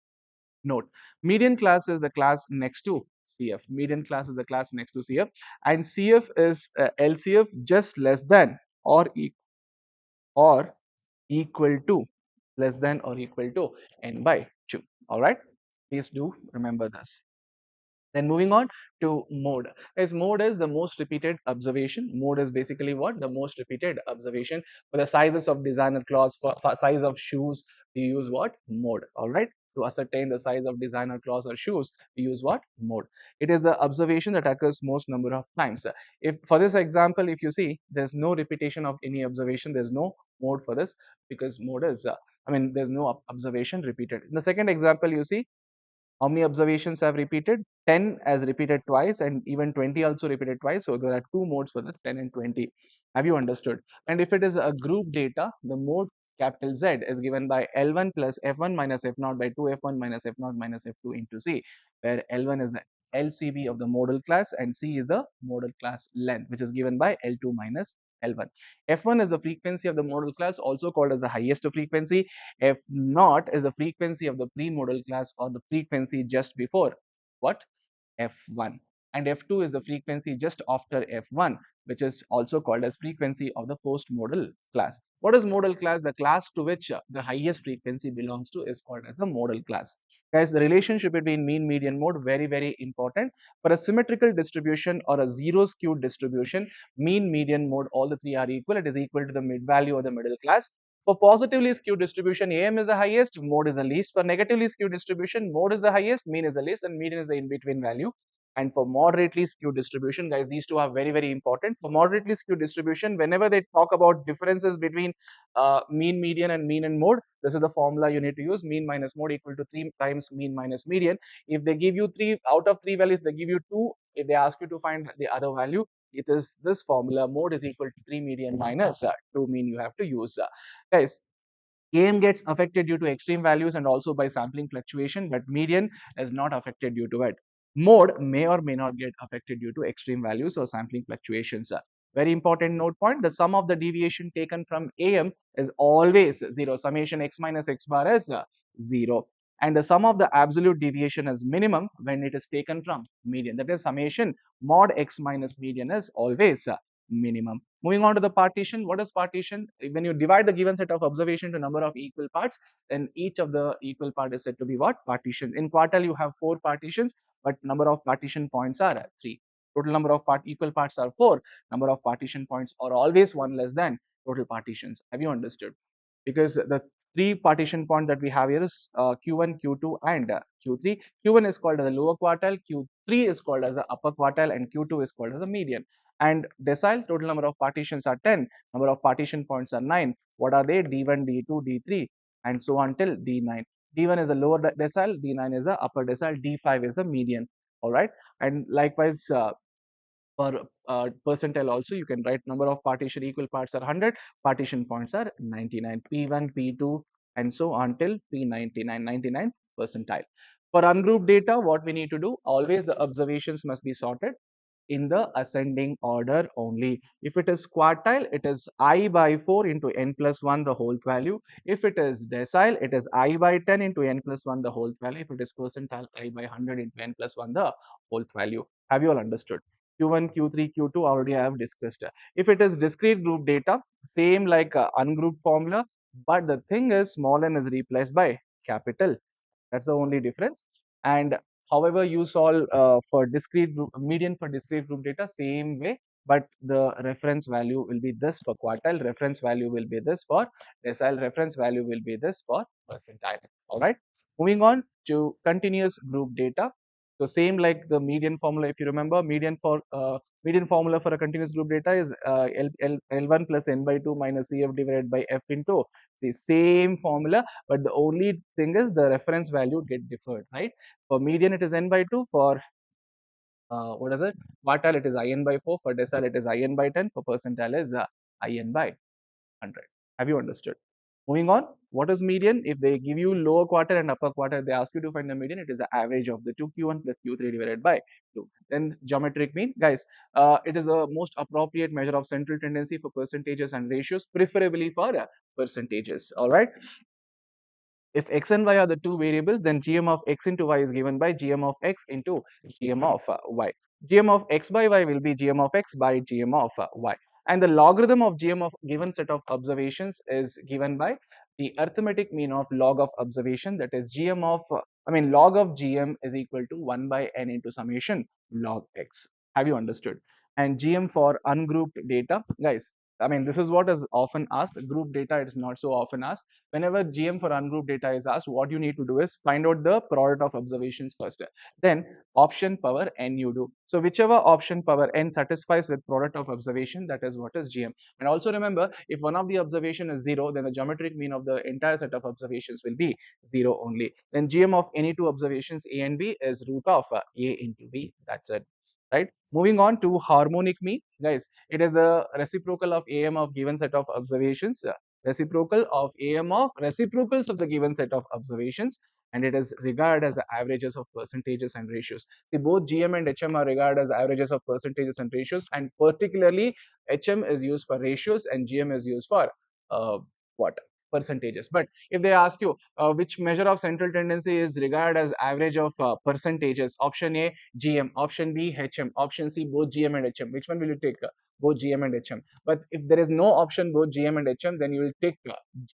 B: Note, median class is the class next to CF. Median class is the class next to CF, and CF is LCF just less than or, or equal to, less than or equal to n by 2. All right, please do remember this. Then moving on to mode. As mode is the most repeated observation. Mode is basically what? The most repeated observation. For the sizes of designer clothes, for size of shoes, we use what? Mode. All right. To ascertain the size of designer clothes or shoes, we use what? Mode. It is the observation that occurs most number of times. If for this example, if you see, there's no repetition of any observation. There's no mode for this because mode is, I mean, there's no observation repeated. In the second example, you see how many observations have repeated? 10 as repeated twice, and even 20 also repeated twice. So there are two modes for this, 10 and 20. Have you understood? And if it is a group data, the mode capital Z is given by L1 plus F1 minus F0 by 2 F1 minus F0 minus F2 into C, where L1 is the LCB of the modal class and C is the modal class length, which is given by L2 minus L1. F1 is the frequency of the modal class, also called as the highest frequency. F naught is the frequency of the pre-modal class or the frequency just before what? F1. And F2 is the frequency just after F1, which is also called as frequency of the post-modal class. What is modal class? The class to which the highest frequency belongs to is called as the modal class. Guys, the relationship between mean, median, mode, very, very important. For a symmetrical distribution or a zero skewed distribution, mean, median, mode, all the three are equal. It is equal to the mid value or the middle class. For positively skewed distribution, AM is the highest, mode is the least. For negatively skewed distribution, mode is the highest, mean is the least, and median is the in-between value. And for moderately skewed distribution, guys, these two are very, very important. For moderately skewed distribution, whenever they talk about differences between mean, median, and mean and mode, this is the formula you need to use. Mean minus mode equal to 3 times mean minus median. If they give you 3 out of 3 values, they give you 2. If they ask you to find the other value, it is this formula. Mode is equal to 3 median minus 2 mean you have to use. Guys, AM gets affected due to extreme values and also by sampling fluctuation, but median is not affected due to it. Mode may or may not get affected due to extreme values or sampling fluctuations. Very important note point, the sum of the deviation taken from AM is always 0. Summation x minus x bar is 0. And the sum of the absolute deviation is minimum when it is taken from median. That is summation mod x minus median is always minimum. Moving on to the partition. What is partition? When you divide the given set of observation to number of equal parts, then each of the equal part is said to be what? Partition. In quartile, you have 4 partitions, but number of partition points are 3. Total number of equal parts are 4. Number of partition points are always 1 less than total partitions. Have you understood? Because the 3 partition point that we have here is Q1, Q2, and Q3. Q1 is called as the lower quartile, Q3 is called as the upper quartile, and Q2 is called as the median. And decile, total number of partitions are 10, number of partition points are 9. What are they? D1, D2, D3, and so on till D9. D1 is the lower decile, D9 is the upper decile, D5 is the median. All right. And likewise, for percentile also, you can write number of partition equal parts are 100, partition points are 99, P1, P2, and so on till P99, 99 percentile. For ungrouped data, what we need to do, always the observations must be sorted in the ascending order only. If it is quartile, it is I by 4 into n plus 1 the whole value. If it is decile, it is I by 10 into n plus 1 the whole value. If it is percentile, I by 100 into n plus 1 the whole value. Have you all understood? Q1, Q3, Q2 already I have discussed. If it is discrete group data, same like ungrouped formula, but the thing is small n is replaced by capital. That's the only difference. And however you solve for discrete group, median for discrete group data, same way, but the reference value will be this for quartile, reference value will be this for decile, reference value will be this for percentile. All right. Moving on to continuous group data. So same like the median formula, if you remember, median formula for a continuous group data is L1 plus n by 2 minus CF divided by F into the same formula, but the only thing is the reference value get differed, right? For median it is n by 2, for what is it? Quartile it is in by 4, for decile it is in by 10, for percentile is in by 100. Have you understood? Moving on, what is median? If they give you lower quarter and upper quarter, they ask you to find the median. It is the average of the two, Q1 plus Q3 divided by 2. Then geometric mean, guys, it is a most appropriate measure of central tendency for percentages and ratios, preferably for percentages. All right. If x and y are the two variables, then gm of x into y is given by gm of x into gm of y. Gm of x by y will be gm of x by gm of y. And the logarithm of gm of given set of observations is given by the arithmetic mean of log of observation, that is gm of, log of gm is equal to 1 by n into summation log x. Have you understood? And gm for ungrouped data, guys, this is what is often asked. Group data, it is not so often asked. Whenever GM for ungrouped data is asked, what you need to do is find out the product of observations first. Then option power n you do. So whichever option power n satisfies with product of observation, that is what is GM. And also remember, if one of the observation is 0, then the geometric mean of the entire set of observations will be 0 only. Then GM of any two observations A and B is root of A into B. That's it. Right. Moving on to harmonic mean, guys, it is the reciprocal of AM of given set of observations, reciprocal of AM of reciprocals of the given set of observations, and it is regarded as the averages of percentages and ratios. See, both GM and HM are regarded as averages of percentages and ratios, and particularly HM is used for ratios and GM is used for uh, what? Percentages. But if they ask you which measure of central tendency is regarded as average of percentages, option A GM, option B HM, option C both GM and HM, which one will you take? Both GM and HM. But if there is no option both GM and HM, then you will take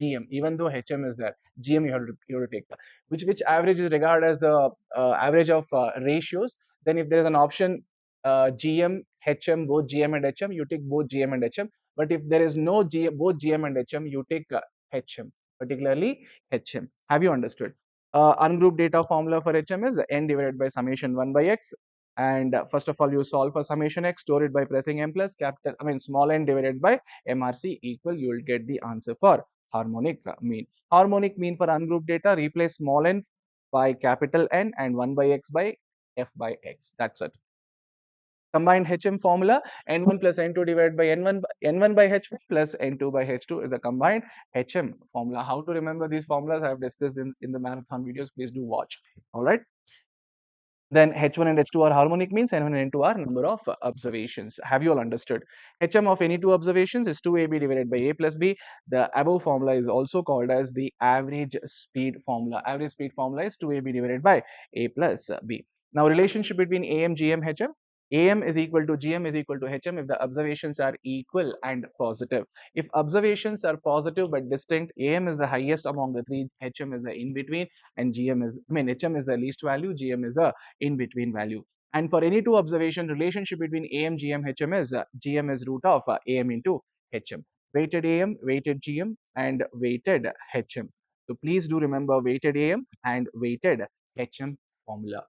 B: GM, even though HM is there. GM you have to take. Which average is regarded as the average of ratios? Then if there is an option GM, HM, both GM and HM, you take both GM and HM. But if there is no both GM and HM, you take HM, particularly HM. Have you understood? Ungrouped data formula for HM is n divided by summation 1 by x. And first of all, you solve for summation x, store it by pressing m plus small n divided by MRC equal, you will get the answer for harmonic mean. Harmonic mean for ungrouped data, replace small n by capital N and 1 by x by f by x. That's it. Combined HM formula, N1 plus N2 divided by N1 by H1 plus N2 by H2 is the combined HM formula. How to remember these formulas I have discussed in the marathon videos. Please do watch. All right. Then H1 and H2 are harmonic means, N1 and N2 are number of observations. Have you all understood? HM of any two observations is 2AB divided by A plus B. The above formula is also called as the average speed formula. Average speed formula is 2AB divided by A plus B. Now relationship between AM, GM, HM. AM is equal to GM is equal to HM if the observations are equal and positive. If observations are positive but distinct, AM is the highest among the three, HM is the in between, and HM is the least value, GM is the in between value. And for any two observation, relationship between AM, GM, HM is GM is root of AM into HM. Weighted AM, weighted GM, and weighted HM. So please do remember weighted AM and weighted HM formula.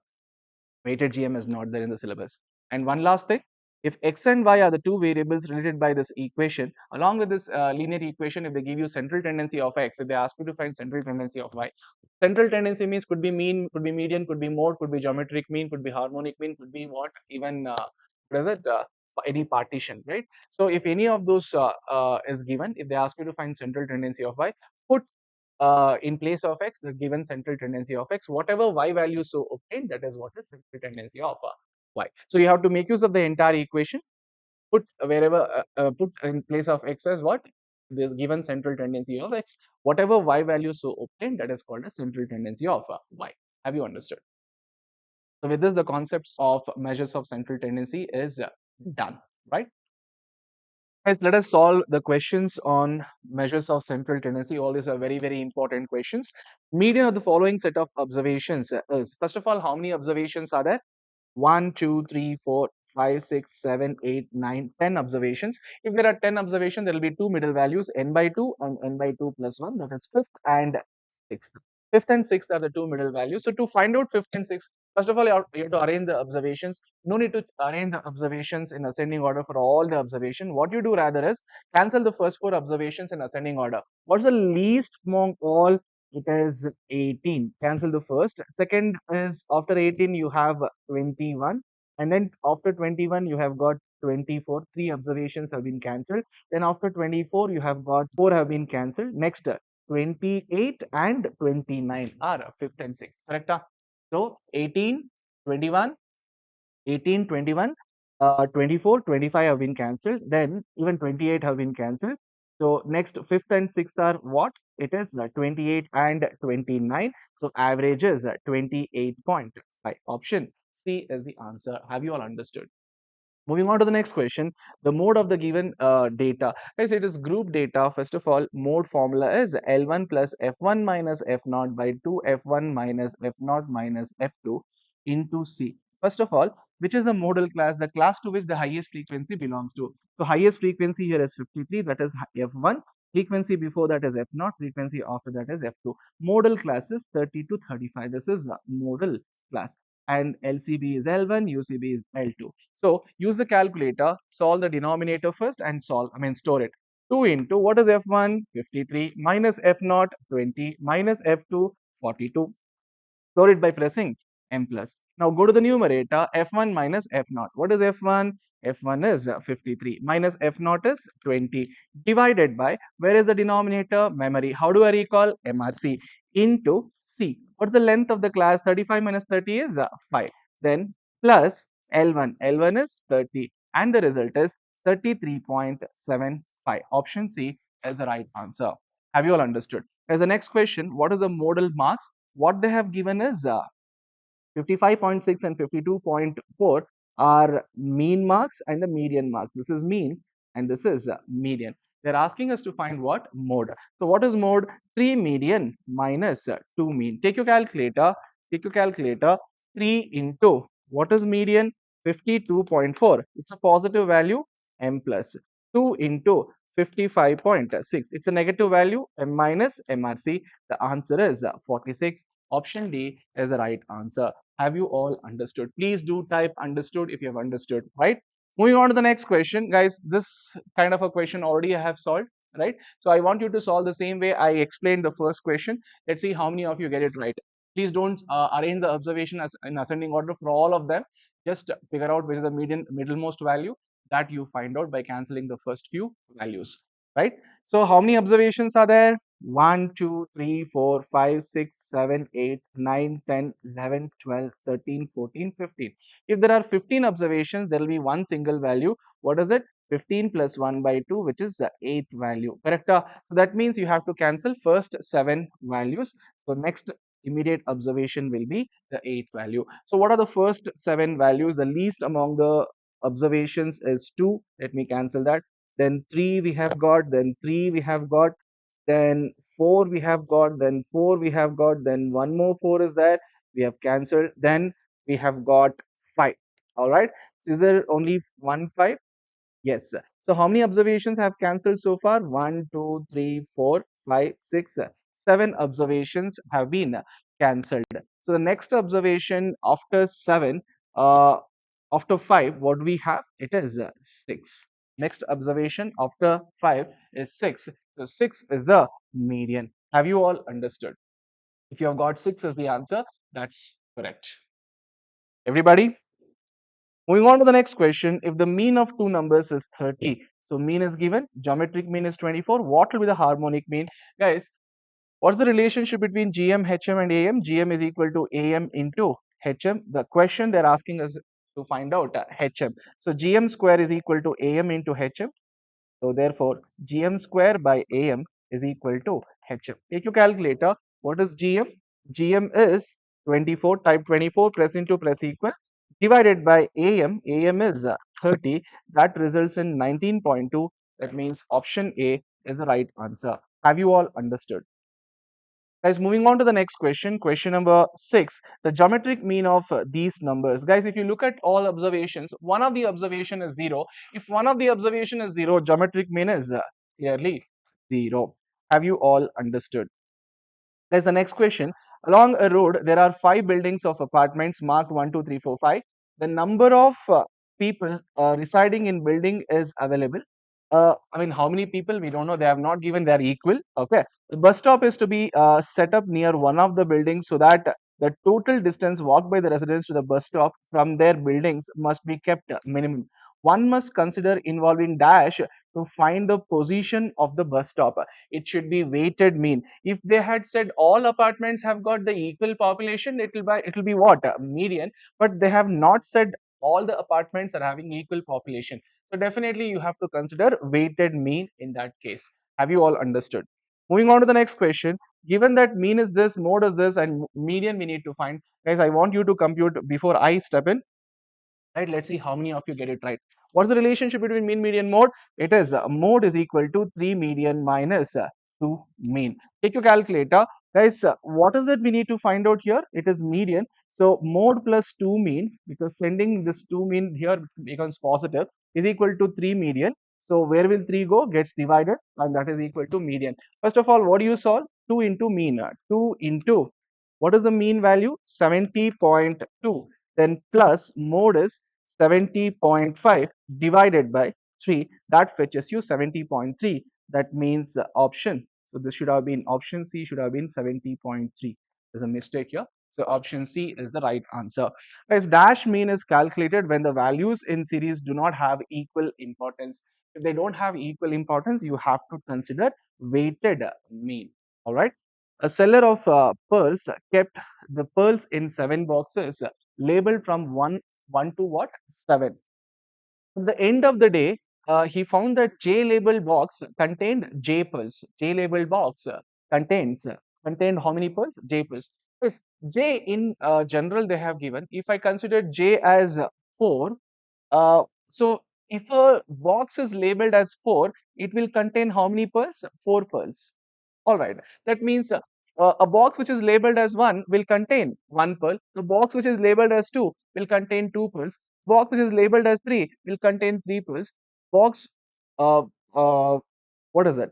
B: Weighted GM is not there in the syllabus. And one last thing, If x and y are the two variables related by this equation, along with this linear equation, if they give you central tendency of x, if they ask you to find central tendency of y, central tendency means could be mean, could be median, could be mode, could be geometric mean, could be harmonic mean, could be what, even what is it, any partition, right? So if any of those is given, if they ask you to find central tendency of y, put in place of x the given central tendency of x, whatever y value so obtained, that is what is central tendency of y. So you have to make use of the entire equation, put wherever put in place of x as what, this given central tendency of x, whatever y value so obtained, that is called as central tendency of y. Have you understood? So with this, the concepts of measures of central tendency is done, right? Guys, let us solve the questions on measures of central tendency. All these are very, very important questions. Median of the following set of observations is, first of all, how many observations are there? 1, 2, 3, 4, 5, 6, 7, 8, 9, 10 observations. If there are 10 observations, there will be two middle values, n by 2 and n by 2 plus 1, that is fifth and sixth. Fifth and sixth are the two middle values. So to find out fifth and sixth, first of all, you have to arrange the observations. No need to arrange the observations in ascending order for all the observation. What you do rather is cancel the first four observations in ascending order. What's the least among all? It is 18. Cancel the first. Second is after 18 you have 21, and then after 21 you have got 24. Three observations have been cancelled. Then after 24 you have got four have been cancelled. Next 28 and 29 are fifth and sixth. Correct? So 18, 21, 18, 21, 24, 25 have been cancelled. Then even 28 have been cancelled. So next fifth and sixth are what? It is 28 and 29. So average is 28.5. Option C is the answer. Have you all understood? Moving on to the next question, the mode of the given data. Guys, it is group data. First of all, mode formula is L1 plus F1 minus F0 by 2 F1 minus F0 minus F2 into C. First of all, which is the modal class, the class to which the highest frequency belongs to. So highest frequency here is 53, that is F1. Frequency before that is F0, frequency after that is F2. Modal class is 30 to 35. This is modal class. And LCB is L1, UCB is L2. So use the calculator, solve the denominator first and store it. 2 into what is F1? 53 minus F0 20 minus F2 42. Store it by pressing M plus. Now go to the numerator, F1 minus F0. What is F1? F1 is 53 minus F0 is 20 divided by, where is the denominator? Memory. How do I recall? MRC into C. What's the length of the class? 35 minus 30 is 5. Then plus L1. L1 is 30 and the result is 33.75. Option C is the right answer. Have you all understood? As the next question, what is the modal marks? What they have given is 55.6 and 52.4 are mean marks and the median marks. This is mean and this is median. They're asking us to find what? Mode. So what is mode? 3 median minus 2 mean. Take your calculator. Take your calculator. 3 into what is median? 52.4. It's a positive value, m plus. 2 into 55.6. It's a negative value, m minus MRC. The answer is 46. Option D is the right answer. Have you all understood? Please do type understood if you have understood, right? Moving on to the next question, guys. This kind of a question already I have solved, right? So I want you to solve the same way I explained the first question. Let's see how many of you get it right. Please don't arrange the observation as in ascending order for all of them. Just figure out which is the middlemost value that you find out by cancelling the first few values, right? So how many observations are there? 1, 2, 3, 4, 5, 6, 7, 8, 9, 10, 11, 12, 13, 14, 15. If there are 15 observations, there will be one single value. What is it? 15 plus 1 by 2, which is the eighth value. Correct? So that means you have to cancel first 7 values. So next immediate observation will be the eighth value. So what are the first 7 values? The least among the observations is 2. Let me cancel that. Then 3 we have got, then 3 we have got, then 4 we have got, then 4 we have got, then one more 4 is there, we have cancelled, then we have got 5. All right, so is there only one 5? Yes. So how many observations have cancelled so far? 1, 2, 3, 4, 5, 6, 7 observations have been cancelled. So the next observation after 7, uh, After 5, what do we have? It is 6. Next observation after 5 is 6. So 6 is the median. Have you all understood? If you have got 6 as the answer, that's correct. Everybody, moving on to the next question. If the mean of two numbers is 30, so mean is given, geometric mean is 24, what will be the harmonic mean? Guys, what's the relationship between GM, HM and AM? GM is equal to AM into HM. The question they're asking us to find out HM. So GM square is equal to AM into HM. So therefore, GM square by AM is equal to HM. Take your calculator. What is GM? GM is 24, type 24, press into press equal, divided by AM. AM is 30. That results in 19.2. That means option A is the right answer. Have you all understood? Guys, moving on to the next question, question number 6, the geometric mean of these numbers. Guys, if you look at all observations, one of the observation is 0. If one of the observation is 0, geometric mean is clearly 0. Have you all understood? There's the next question. Along a road, there are 5 buildings of apartments marked 1, 2, 3, 4, 5. The number of people residing in building is available. I mean, how many people? We don't know. They have not given. They are equal. Okay. The bus stop is to be set up near one of the buildings so that the total distance walked by the residents to the bus stop from their buildings must be kept minimum. One must consider involving dash to find the position of the bus stop. It should be weighted mean. If they had said all apartments have got the equal population, it will be what? Median. But they have not said all the apartments are having equal population. So definitely you have to consider weighted mean in that case. Have you all understood? Moving on to the next question. Given that mean is this, mode is this, and median we need to find. Guys, I want you to compute before I step in. Right, let's see how many of you get it right. What's the relationship between mean, median, mode? It is mode is equal to 3 median minus 2 mean. Take your calculator. Guys, what is it we need to find out here? It is median. So mode plus 2 mean, because sending this 2 mean here becomes positive, is equal to 3 median. So where will 3 go? Gets divided, and that is equal to median. First of all, what do you solve? 2 into mean. 2 into, what is the mean value? 70.2. Then plus mode is 70.5 divided by 3. That fetches you 70.3. That means option. So this should have been option C, should have been 70.3. There's a mistake here. So option C is the right answer. As dash mean is calculated when the values in series do not have equal importance. If they don't have equal importance, you have to consider weighted mean. All right. A seller of pearls kept the pearls in 7 boxes labeled from 1 to what? 7. At the end of the day, he found that J labeled box contained J pearls. J labeled box contains contained how many pearls? J pearls. Yes, J in general they have given. If I consider J as 4, so if a box is labeled as 4, it will contain how many pearls? 4 pearls. All right. That means a box which is labeled as 1 will contain 1 pearl. The box which is labeled as 2 will contain 2 pearls. Box which is labeled as 3 will contain 3 pearls. Box, uh, uh, what is it?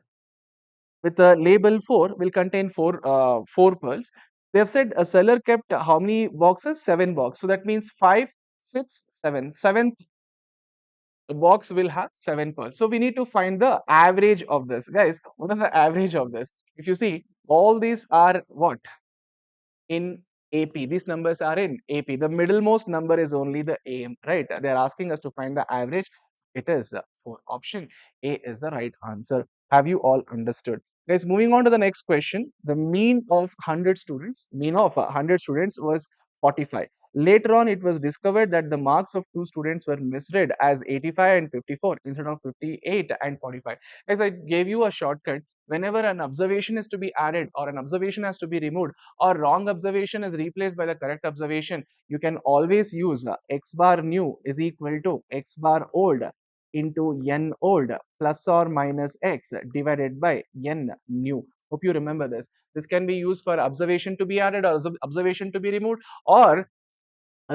B: With a label 4 will contain 4 pearls. They have said a seller kept how many boxes? 7 boxes. So that means 5, 6, 7. Seventh box will have 7 pearls. So we need to find the average of this. Guys, what is the average of this? If you see, all these are what? In AP. These numbers are in AP. The middlemost number is only the AM, right? They are asking us to find the average. It is for option A is the right answer. Have you all understood? Guys, moving on to the next question. The mean of 100 students, mean of 100 students was 45. Later on, it was discovered that the marks of 2 students were misread as 85 and 54 instead of 58 and 45. As I gave you a shortcut, whenever an observation is to be added or an observation has to be removed, or wrong observation is replaced by the correct observation, you can always use x bar new is equal to x bar old into n old plus or minus x divided by n new. Hope you remember this. This can be used for observation to be added or observation to be removed, or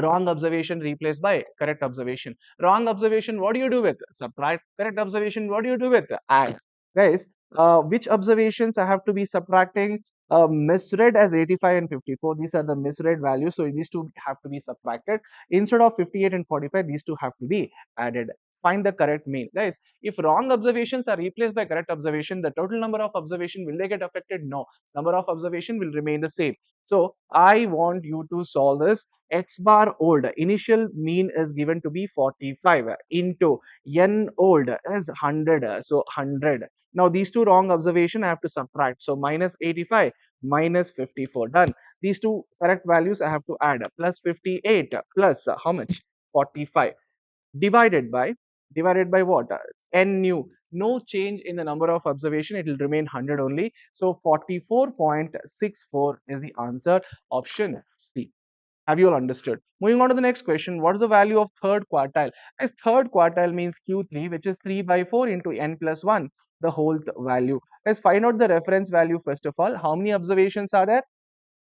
B: wrong observation replaced by correct observation. Wrong observation, what do you do with? Subtract. Correct observation, what do you do with? Add. Guys, which observations I have to be subtracting? misread as 85 and 54. These are the misread values. So these two have to be subtracted. Instead of 58 and 45, these two have to be added. Find the correct mean. Guys, if wrong observations are replaced by correct observation, the total number of observation, will they get affected? No. Number of observation will remain the same. So I want you to solve this. X bar old, initial mean is given to be 45 into n old is 100. So 100. Now these two wrong observation I have to subtract. So minus 85 minus 54. Done. These two correct values I have to add. Plus 58 plus how much? 45 divided by what? N new. No change in the number of observation. It will remain 100 only. So 44.64 is the answer. Option C. Have you all understood? Moving on to the next question. What is the value of third quartile? As third quartile means Q3, which is 3 by 4 into n plus 1, the whole value. Let's find out the reference value first of all. How many observations are there?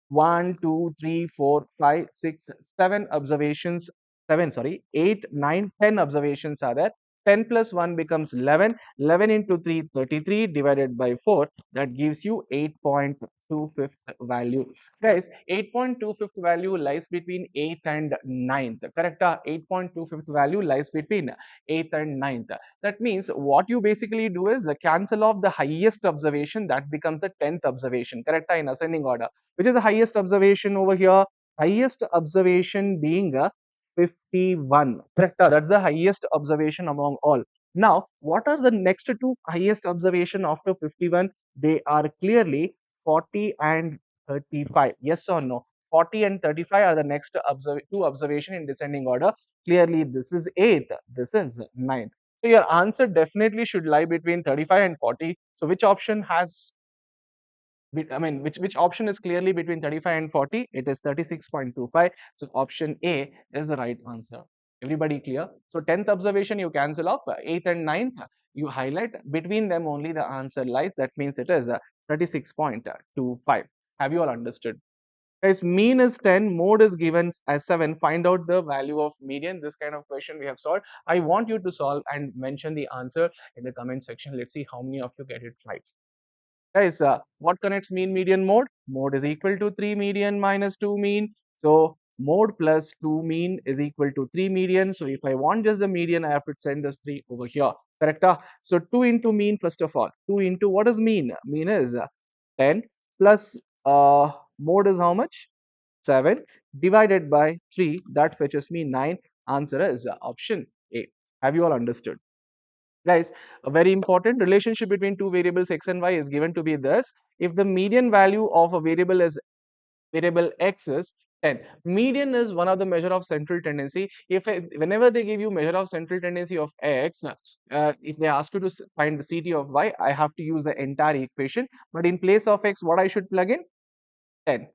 B: One, 2, 3, 4, 5, 6, 7 observations. 7, sorry, 8, 9, 10 observations are there. 10 plus 1 becomes 11. 11 into 3, 33 divided by 4. That gives you 8.25 value. Guys, 8.25 value lies between 8th and ninth. Correct? 8.25 value lies between 8th and ninth. That means what you basically do is cancel off the highest observation. That becomes the 10th observation. Correct? In ascending order. Which is the highest observation over here? Highest observation being a 51. Correct? That's the highest observation among all. Now, what are the next two highest observation after 51? They are clearly 40 and 35. Yes or no? 40 and 35 are the next two observation in descending order. Clearly, this is 8th, this is 9th. So your answer definitely should lie between 35 and 40. So which option has I mean, which option is clearly between 35 and 40? It is 36.25. So option A is the right answer. Everybody clear? So 10th observation you cancel off, 8th and ninth you highlight. Between them only the answer lies. That means it is 36.25. Have you all understood? Guys, mean is 10, mode is given as 7. Find out the value of median. This kind of question we have solved. I want you to solve and mention the answer in the comment section. Let's see how many of you get it right. Guys, what connects mean, median, mode? Mode is equal to 3 median minus 2 mean. So mode plus 2 mean is equal to 3 median. So if I want just the median, I have to send this 3 over here. Correct? So 2 into mean first of all. 2 into what is mean? Mean is 10 plus mode is how much? 7 divided by 3. That fetches me 9. Answer is option A. Have you all understood? Guys, a very important relationship between two variables x and y is given to be this. If the median value of a variable is variable x is 10, median is one of the measure of central tendency. Whenever they give you measure of central tendency of x, if they ask you to find the ct of y, I have to use the entire equation. But in place of x, what I should plug in? 10.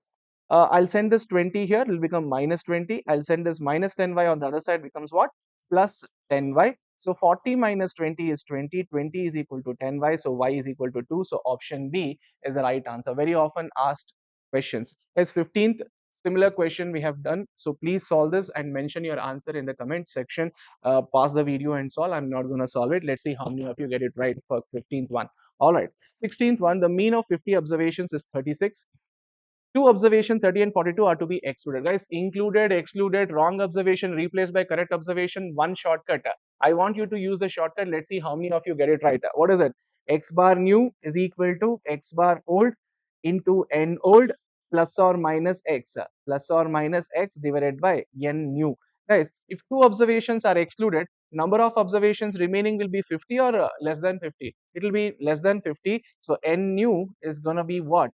B: I'll send this 20 here, it will become minus 20. I'll send this minus 10y on the other side, becomes what? Plus 10y. So 40 minus 20 is 20. 20 is equal to 10y. So y is equal to 2. So option B is the right answer. Very often asked questions. As 15th similar question we have done. So please solve this and mention your answer in the comment section. Pause the video and solve. I'm not going to solve it. Let's see how many of you get it right for 15th one. All right. 16th one, the mean of 50 observations is 36. Two observation 30 and 42 are to be excluded. Guys, included, excluded, wrong observation replaced by correct observation, one shortcut. I want you to use the shortcut. Let's see how many of you get it right. What is it? X bar new is equal to X bar old into N old plus or minus X. Plus or minus X divided by N new. Guys, if two observations are excluded, number of observations remaining will be 50 or less than 50. It will be less than 50. So N new is going to be what?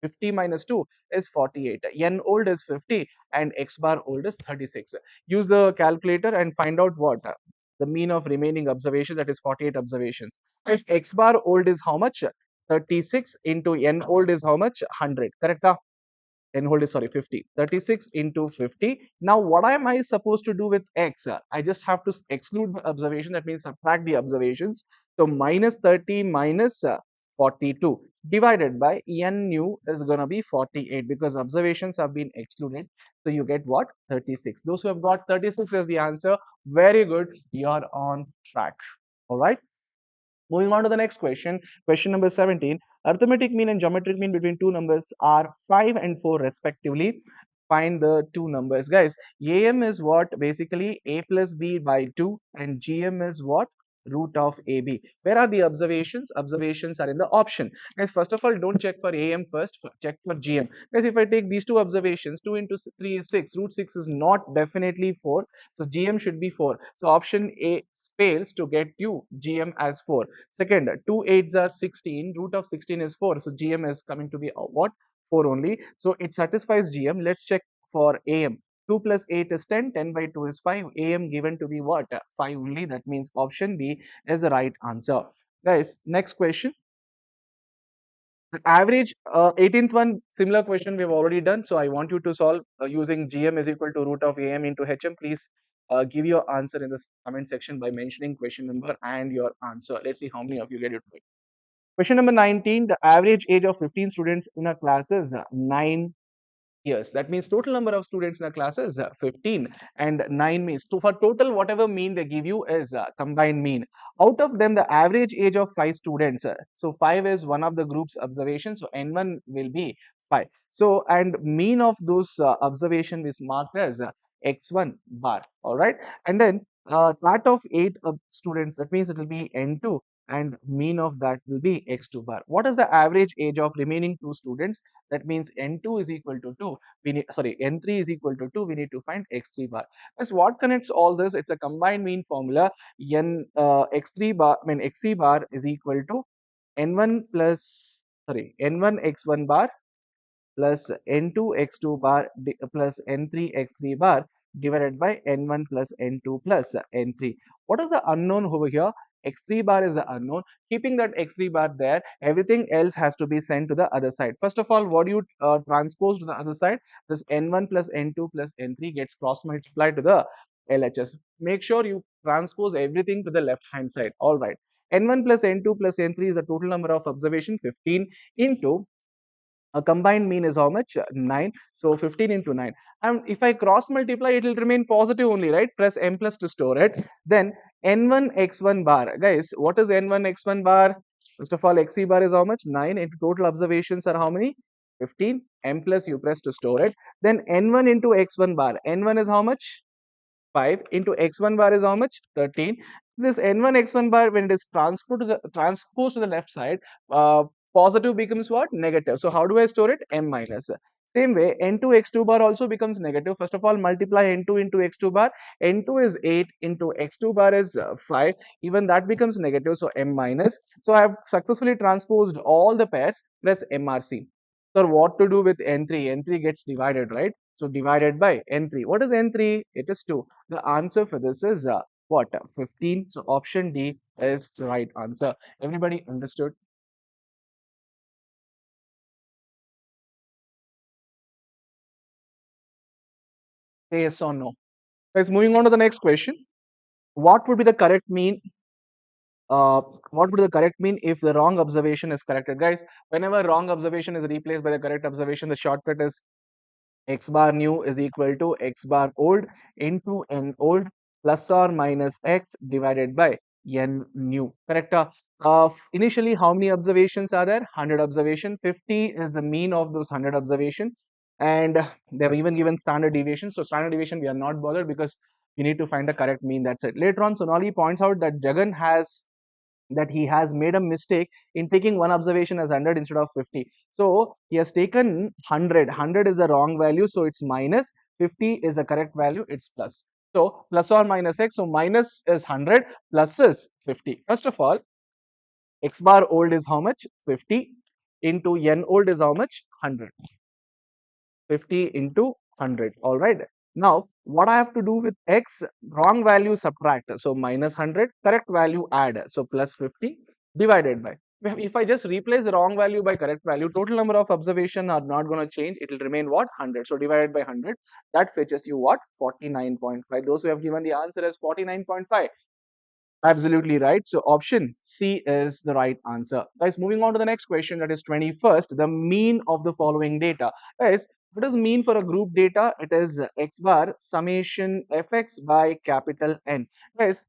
B: 50 minus 2 is 48. N old is 50 and X bar old is 36. Use the calculator and find out what? The mean of remaining observations, that is 48 observations. If X bar old is how much? 36 into N old is how much? 100. Correct? N hold is, sorry, 50. 36 into 50. Now what am I supposed to do with x? I just have to exclude the observation, that means subtract the observations. So minus 30 minus 42 divided by n new is going to be 48 because observations have been excluded. So you get what? 36. Those who have got 36 as the answer, very good, you're on track. All right. Moving on to the next question, question number 17. Arithmetic mean and geometric mean between two numbers are 5 and 4 respectively. Find the two numbers. Guys, AM is what? Basically A plus B by 2, and GM is what? Root of AB. Where are the observations? Observations are in the option. Guys, first of all, don't check for AM first, check for GM. Guys, if I take these two observations, 2 into 3 is 6, root 6 is not definitely 4, so GM should be 4. So option A fails to get you GM as 4. Second, 2 eights are 16, root of 16 is 4, so GM is coming to be what? 4 only. So it satisfies GM. Let's check for AM. 2 plus 8 is 10, 10 by 2 is 5. AM given to be what? 5 only. That means option B is the right answer. Guys, next question. The average 18th one, similar question we've already done. So I want you to solve using GM is equal to root of AM into HM. Please give your answer in the comment section by mentioning question number and your answer. Let's see how many of you get it right. Question number 19. The average age of 15 students in a class is 9 years. That means total number of students in a class is 15, and 9 means, so for total whatever mean they give you is combined mean. Out of them, the average age of 5 students, so 5 is one of the group's observations, so N1 will be 5. So and mean of those observation is marked as X1 bar. All right, and then that of 8 students, that means it will be N2, and mean of that will be X2 bar. What is the average age of remaining 2 students? That means N2 is equal to 2. We need, sorry, N3 is equal to 2. We need to find X3 bar. As what connects all this? It's a combined mean formula. X3 bar, I mean Xc bar is equal to N1 plus, sorry, N1 X1 bar plus N2 X2 bar plus N3 X3 bar divided by N1 plus N2 plus N3. What is the unknown over here? X3 bar is the unknown. Keeping that X3 bar there, everything else has to be sent to the other side. First of all, what do you transpose to the other side? This N1 plus N2 plus N3 gets cross multiplied to the LHS. Make sure you transpose everything to the left hand side. All right. N1 plus N2 plus N3 is the total number of observation, 15, into a combined mean is how much? 9. So 15 into 9. And if I cross multiply, it will remain positive only, right? Press M plus to store it. Then N1 X1 bar. Guys, what is N1 X1 bar? First of all, XC bar is how much? 9 into total observations are how many? 15. M plus you press to store it. Then N1 into X1 bar. N1 is how much? 5 into x1 bar is how much? 13. This n1 x1 bar, when it is transposed to the left side, positive becomes what? Negative. So how do I store it? M minus. Same way, n2 x2 bar also becomes negative. First of all, multiply n2 into x2 bar. n2 is 8 into x2 bar is 5. Even that becomes negative, so m minus. So I have successfully transposed all the pairs. Press MRC. So what to do with n3? n3 gets divided, right? So divided by n3. What is n3? It is 2. The answer for this is what? 15. So option D is the right answer. Everybody understood? Say yes or no. Guys, moving on to the next question. What would be the correct mean? What would the correct mean if the wrong observation is corrected? Guys, whenever wrong observation is replaced by the correct observation, the shortcut is x bar new is equal to x bar old into n old plus or minus x divided by n new. Correct? Initially, how many observations are there? 100 observation. 50 is the mean of those 100 observation, and they have even given standard deviation. So standard deviation we are not bothered because we need to find the correct mean. That's it. Later on, Sonali points out that he has made a mistake in taking one observation as 100 instead of 50. So he has taken 100. 100 is the wrong value, so it's minus. 50 is the correct value, it's plus. So plus or minus x. So minus is 100, plus is 50. First of all, x bar old is how much? 50 into n old is how much? 100. 50 into 100. All right. Now, what I have to do with x? Wrong value subtract. So minus 100, correct value add. So plus 50 divided by. If I just replace the wrong value by correct value, total number of observation are not going to change. It will remain what? 100. So divided by 100, that fetches you what? 49.5. Those who have given the answer as 49.5. Absolutely right. So option C is the right answer. Guys, moving on to the next question, that is 21st, the mean of the following data. Guys, what is mean for a group data? It is x bar summation fx by capital N. Guys,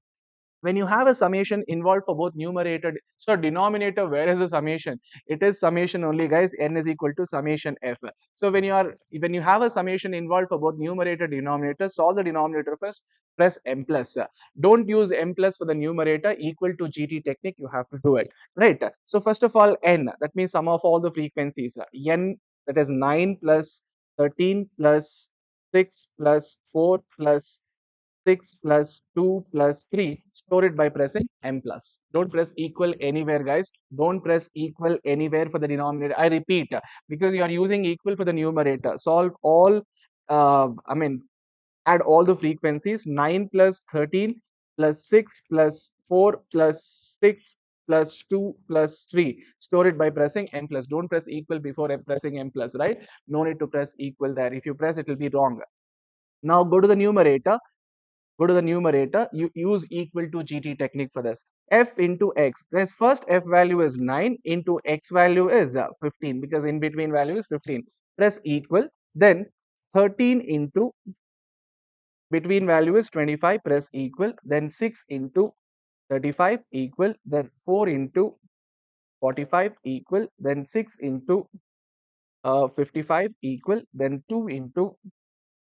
B: when you have a summation involved for both numerator, so denominator, where is the summation? It is summation only, guys. N is equal to summation f. So when you have a summation involved for both numerator denominator, solve the denominator first, press m plus. Don't use m plus for the numerator. Equal to gt technique, you have to do it, right? So first of all, n, that means sum of all the frequencies. N, that is 9 plus 13 plus 6 plus 4 plus 6 plus 2 plus 3, store it by pressing m plus. Don't press equal anywhere, guys. Don't press equal anywhere for the denominator. I repeat, because you are using equal for the numerator. Solve all, I mean, add all the frequencies. 9 plus 13 plus 6 plus 4 plus 6 plus 2 plus 3. Store it by pressing m plus. Don't press equal before pressing m plus, right? No need to press equal there. If you press, it will be wrong. Now go to the numerator. Go to the numerator, you use equal to gt technique for this. F into x, this first f value is 9 into x value is 15, because in between value is 15. Press equal, then 13 into between value is 25, press equal, then 6 into 35 equal, then 4 into 45 equal, then 6 into 55 equal, then 2 into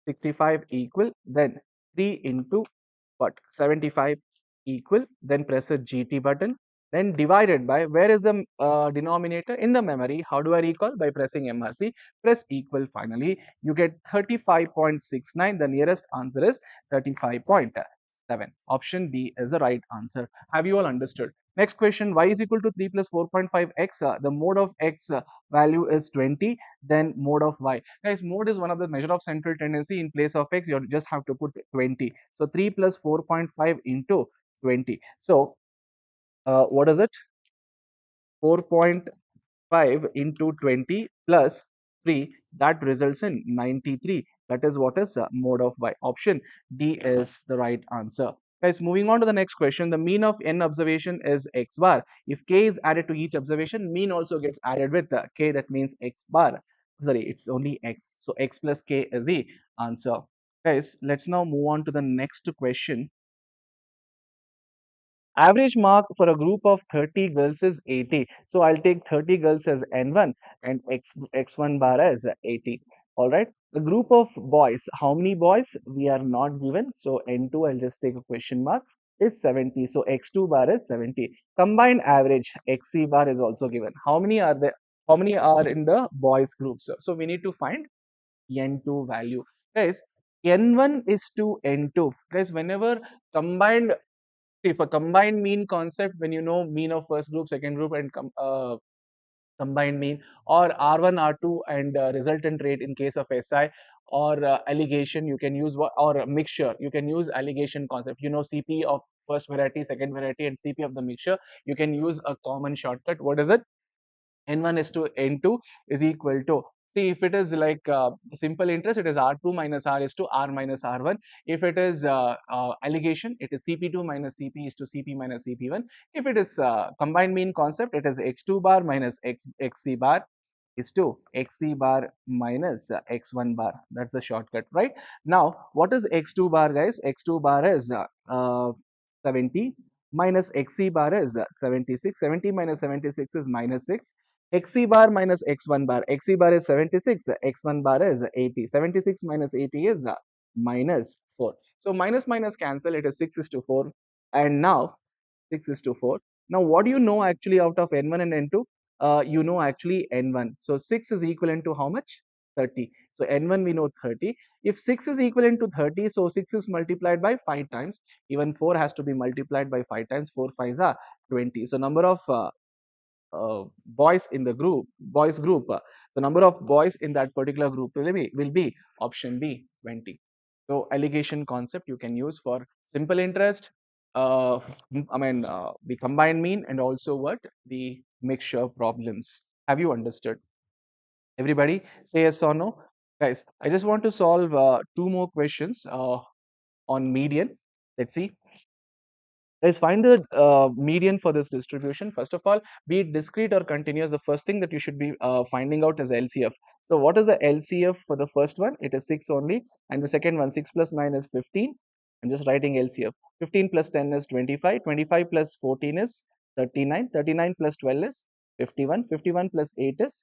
B: 65 equal, then 3 into what, 75 equal, then press a gt button, then divided by, where is the denominator in the memory? How do I recall? By pressing mrc. Press equal. Finally you get 35.69. The nearest answer is 35.7. Option B is the right answer. Have you all understood? Next question, y is equal to 3 plus 4.5x. The mode of x value is 20, then mode of y. Guys, mode is one of the measure of central tendency. In place of x, you just have to put 20. So 3 plus 4.5 into 20. So what is it? 4.5 into 20 plus 3, that results in 93. That is what is mode of y. Option D is the right answer. Guys, moving on to the next question. The mean of n observation is x bar. If k is added to each observation, mean also gets added with k. That means x bar. Sorry, it's only x. So x plus k is the answer. Guys, let's now move on to the next question. Average mark for a group of 30 girls is 80. So I'll take 30 girls as N1 and X1 bar as 80. All right. The group of boys, how many boys? We are not given. So N2, I'll just take a question mark, is 70. So X2 bar is 70. Combined average, XC bar is also given. How many are there? How many are in the boys groups? So we need to find N2 value. Guys, N1 is to N2. Guys, whenever combined, see, for combined mean concept, when you know mean of first group, second group, and combined mean, or R1, R2, and resultant rate in case of SI, or alligation, you can use or a mixture, you can use alligation concept. You know CP of first variety, second variety, and CP of the mixture. You can use a common shortcut. What is it? N1 is to N2 is equal to, see, if it is like simple interest, it is R2 minus R is to R minus R1. If it is alligation, it is CP2 minus CP is to CP minus CP1. If it is combined mean concept, it is X2 bar minus XC bar is to XC bar minus X1 bar. That's the shortcut, right? Now, what is X2 bar, guys? X2 bar is 70 minus XC bar is 76. 70 minus 76 is minus 6. XC bar minus X1 bar. XC bar is 76. X1 bar is 80. 76 minus 80 is minus 4. So minus minus cancel. It is 6 is to 4. And now 6 is to 4. Now, what do you know actually out of N1 and N2? You know actually N1. So 6 is equivalent to how much? 30. So N1 we know 30. If 6 is equivalent to 30, so 6 is multiplied by 5 times. Even 4 has to be multiplied by 5 times. 4 5s are 20. So number of boys in the group, the number of boys in that particular group will be option B, 20. So alligation concept you can use for simple interest, the combined mean, and also what, the mixture problems. Have you understood? Everybody say yes or no. Guys, I just want to solve two more questions on median. Let's see. Let's find the median for this distribution. First of all, be it discrete or continuous, the first thing that you should be finding out is LCF. So what is the LCF for the first one? It is 6 only. And the second one, 6 plus 9 is 15. I'm just writing LCF. 15 plus 10 is 25. 25 plus 14 is 39. 39 plus 12 is 51. 51 plus 8 is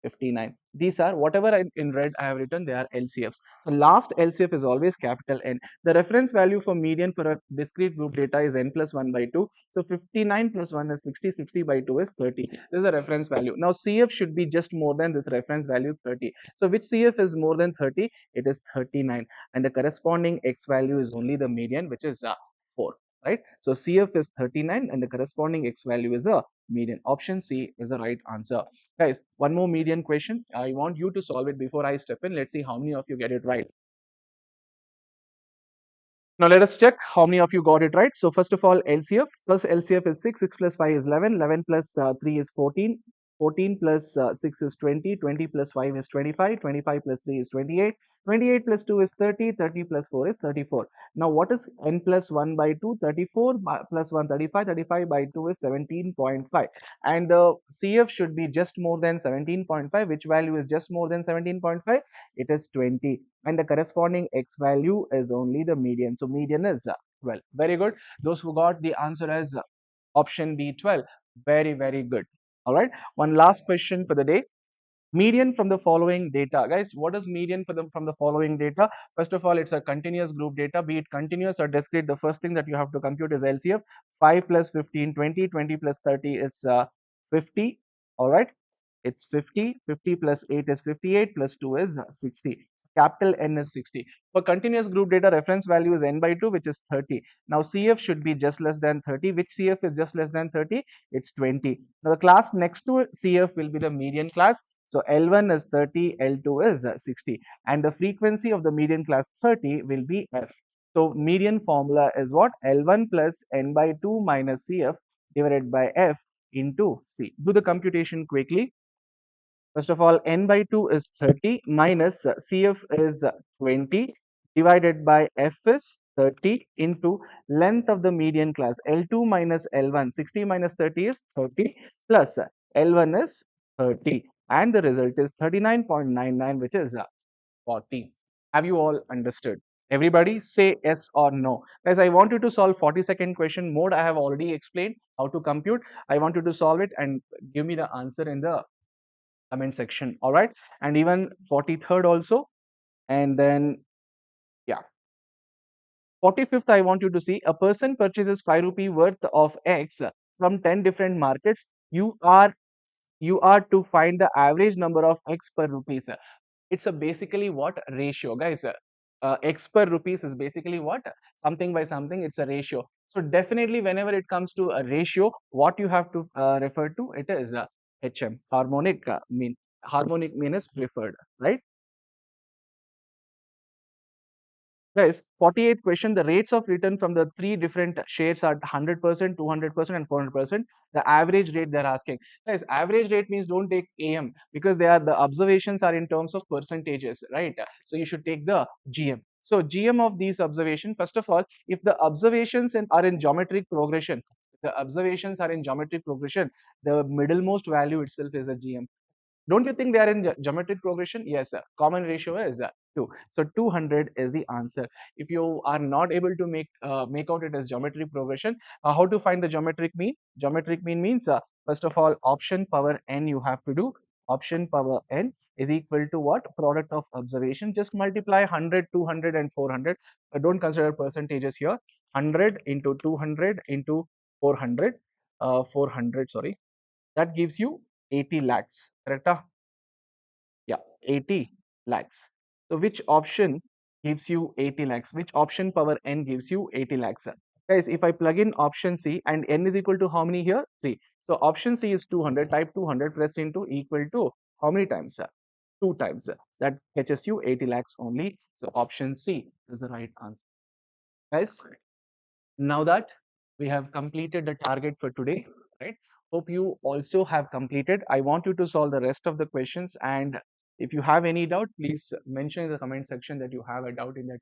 B: 59. These are whatever in red I have written, they are LCFs. So last LCF is always capital N. The reference value for median for a discrete group data is n plus 1 by 2. So 59 plus 1 is 60. 60 by 2 is 30. This is a reference value. Now CF should be just more than this reference value 30. So which CF is more than 30? It is 39. And the corresponding X value is only the median, which is 4. Right? So CF is 39 and the corresponding X value is the median. Option C is the right answer. Guys, one more median question. I want you to solve it before I step in. Let's see how many of you get it right. Now let us check how many of you got it right. So first of all, LCF. First LCF is 6. 6 plus 5 is 11. 11 plus 3 is 14. 14 plus 6 is 20. 20 plus 5 is 25. 25 plus 3 is 28. 28 plus 2 is 30. 30 plus 4 is 34. Now what is n plus 1 by 2? 34 plus 1, 35. 35 by 2 is 17.5. And the CF should be just more than 17.5. Which value is just more than 17.5? It is 20. And the corresponding X value is only the median. So median is 12. Very good. Those who got the answer as option B, 12. Very, very good. All right. One last question for the day. Median from the following data. Guys, what is median from the following data? First of all, it's a continuous group data. Be it continuous or discrete, the first thing that you have to compute is LCF. 5 plus 15, 20. 20 plus 30 is 50. All right. It's 50. 50 plus 8 is 58 plus 2 is 60. Capital N is 60. For continuous group data, reference value is n by 2, which is 30. Now CF should be just less than 30. Which CF is just less than 30? It's 20. Now the class next to CF will be the median class. So L1 is 30, L2 is 60. And the frequency of the median class 30 will be F. So median formula is what? L1 plus n by 2 minus CF divided by F into C. Do the computation quickly. First of all, n by 2 is 30 minus CF is 20 divided by F is 30 into length of the median class L2 minus L1. 60 minus 30 is 30 plus L1 is 30 and the result is 39.99, which is 40. Have you all understood? Everybody say yes or no. Guys, I want you to solve 40-second question mode. I have already explained how to compute. I want you to solve it and give me the answer in the comment section. All right. And even 43rd also. And then, yeah. 45th, I want you to see a person purchases 5 rupee worth of X from 10 different markets. You are to find the average number of X per rupees. It's a basically what ratio, guys. X per rupees is basically what something by something. It's a ratio. So definitely, whenever it comes to a ratio, what you have to refer to it is HM, harmonic mean is preferred, right? Guys, 48th question. The rates of return from the three different shares are 100%, 200%, and 400%. The average rate they're asking. Guys, average rate means don't take AM because they are the observations are in terms of percentages, right? So you should take the GM. So GM of these observations, first of all, if the observations are in geometric progression, the middlemost value itself is a GM. Don't you think they are in geometric progression? Yes, sir. Common ratio is 2. So 200 is the answer. If you are not able to make out it as geometric progression, how to find the geometric mean? Geometric mean means first of all option power n you have to do. Option power n is equal to what? Product of observation. Just multiply 100, 200 and 400. Don't consider percentages here. 100 into 200 into 400. 400, sorry, that gives you 80 lakhs, correct? Yeah, 80 lakhs. So which option gives you 80 lakhs? Which option power n gives you 80 lakhs? Guys, if I plug in option C and n is equal to how many here? 3. So option C is 200. Type 200 press into equal to how many times? 2 times. That catches you 80 lakhs only. So option C is the right answer. Guys, now that we have completed the target for today, right? Hope you also have completed. I want you to solve the rest of the questions, and if you have any doubt, please mention in the comment section that you have a doubt in that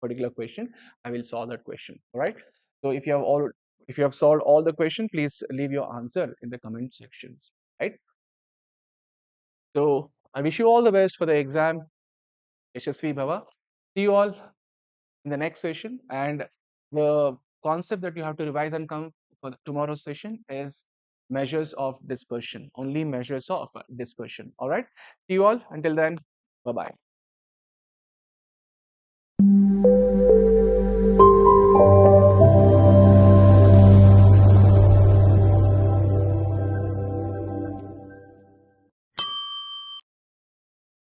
B: particular question. I will solve that question. All right. So if you have solved all the question, please leave your answer in the comment sections. Right. So I wish you all the best for the exam. Yashasvi Bhava. See you all in the next session. And the concept that you have to revise and come for tomorrow's session is measures of dispersion, only measures of dispersion. All right. See you all. Until then, bye bye.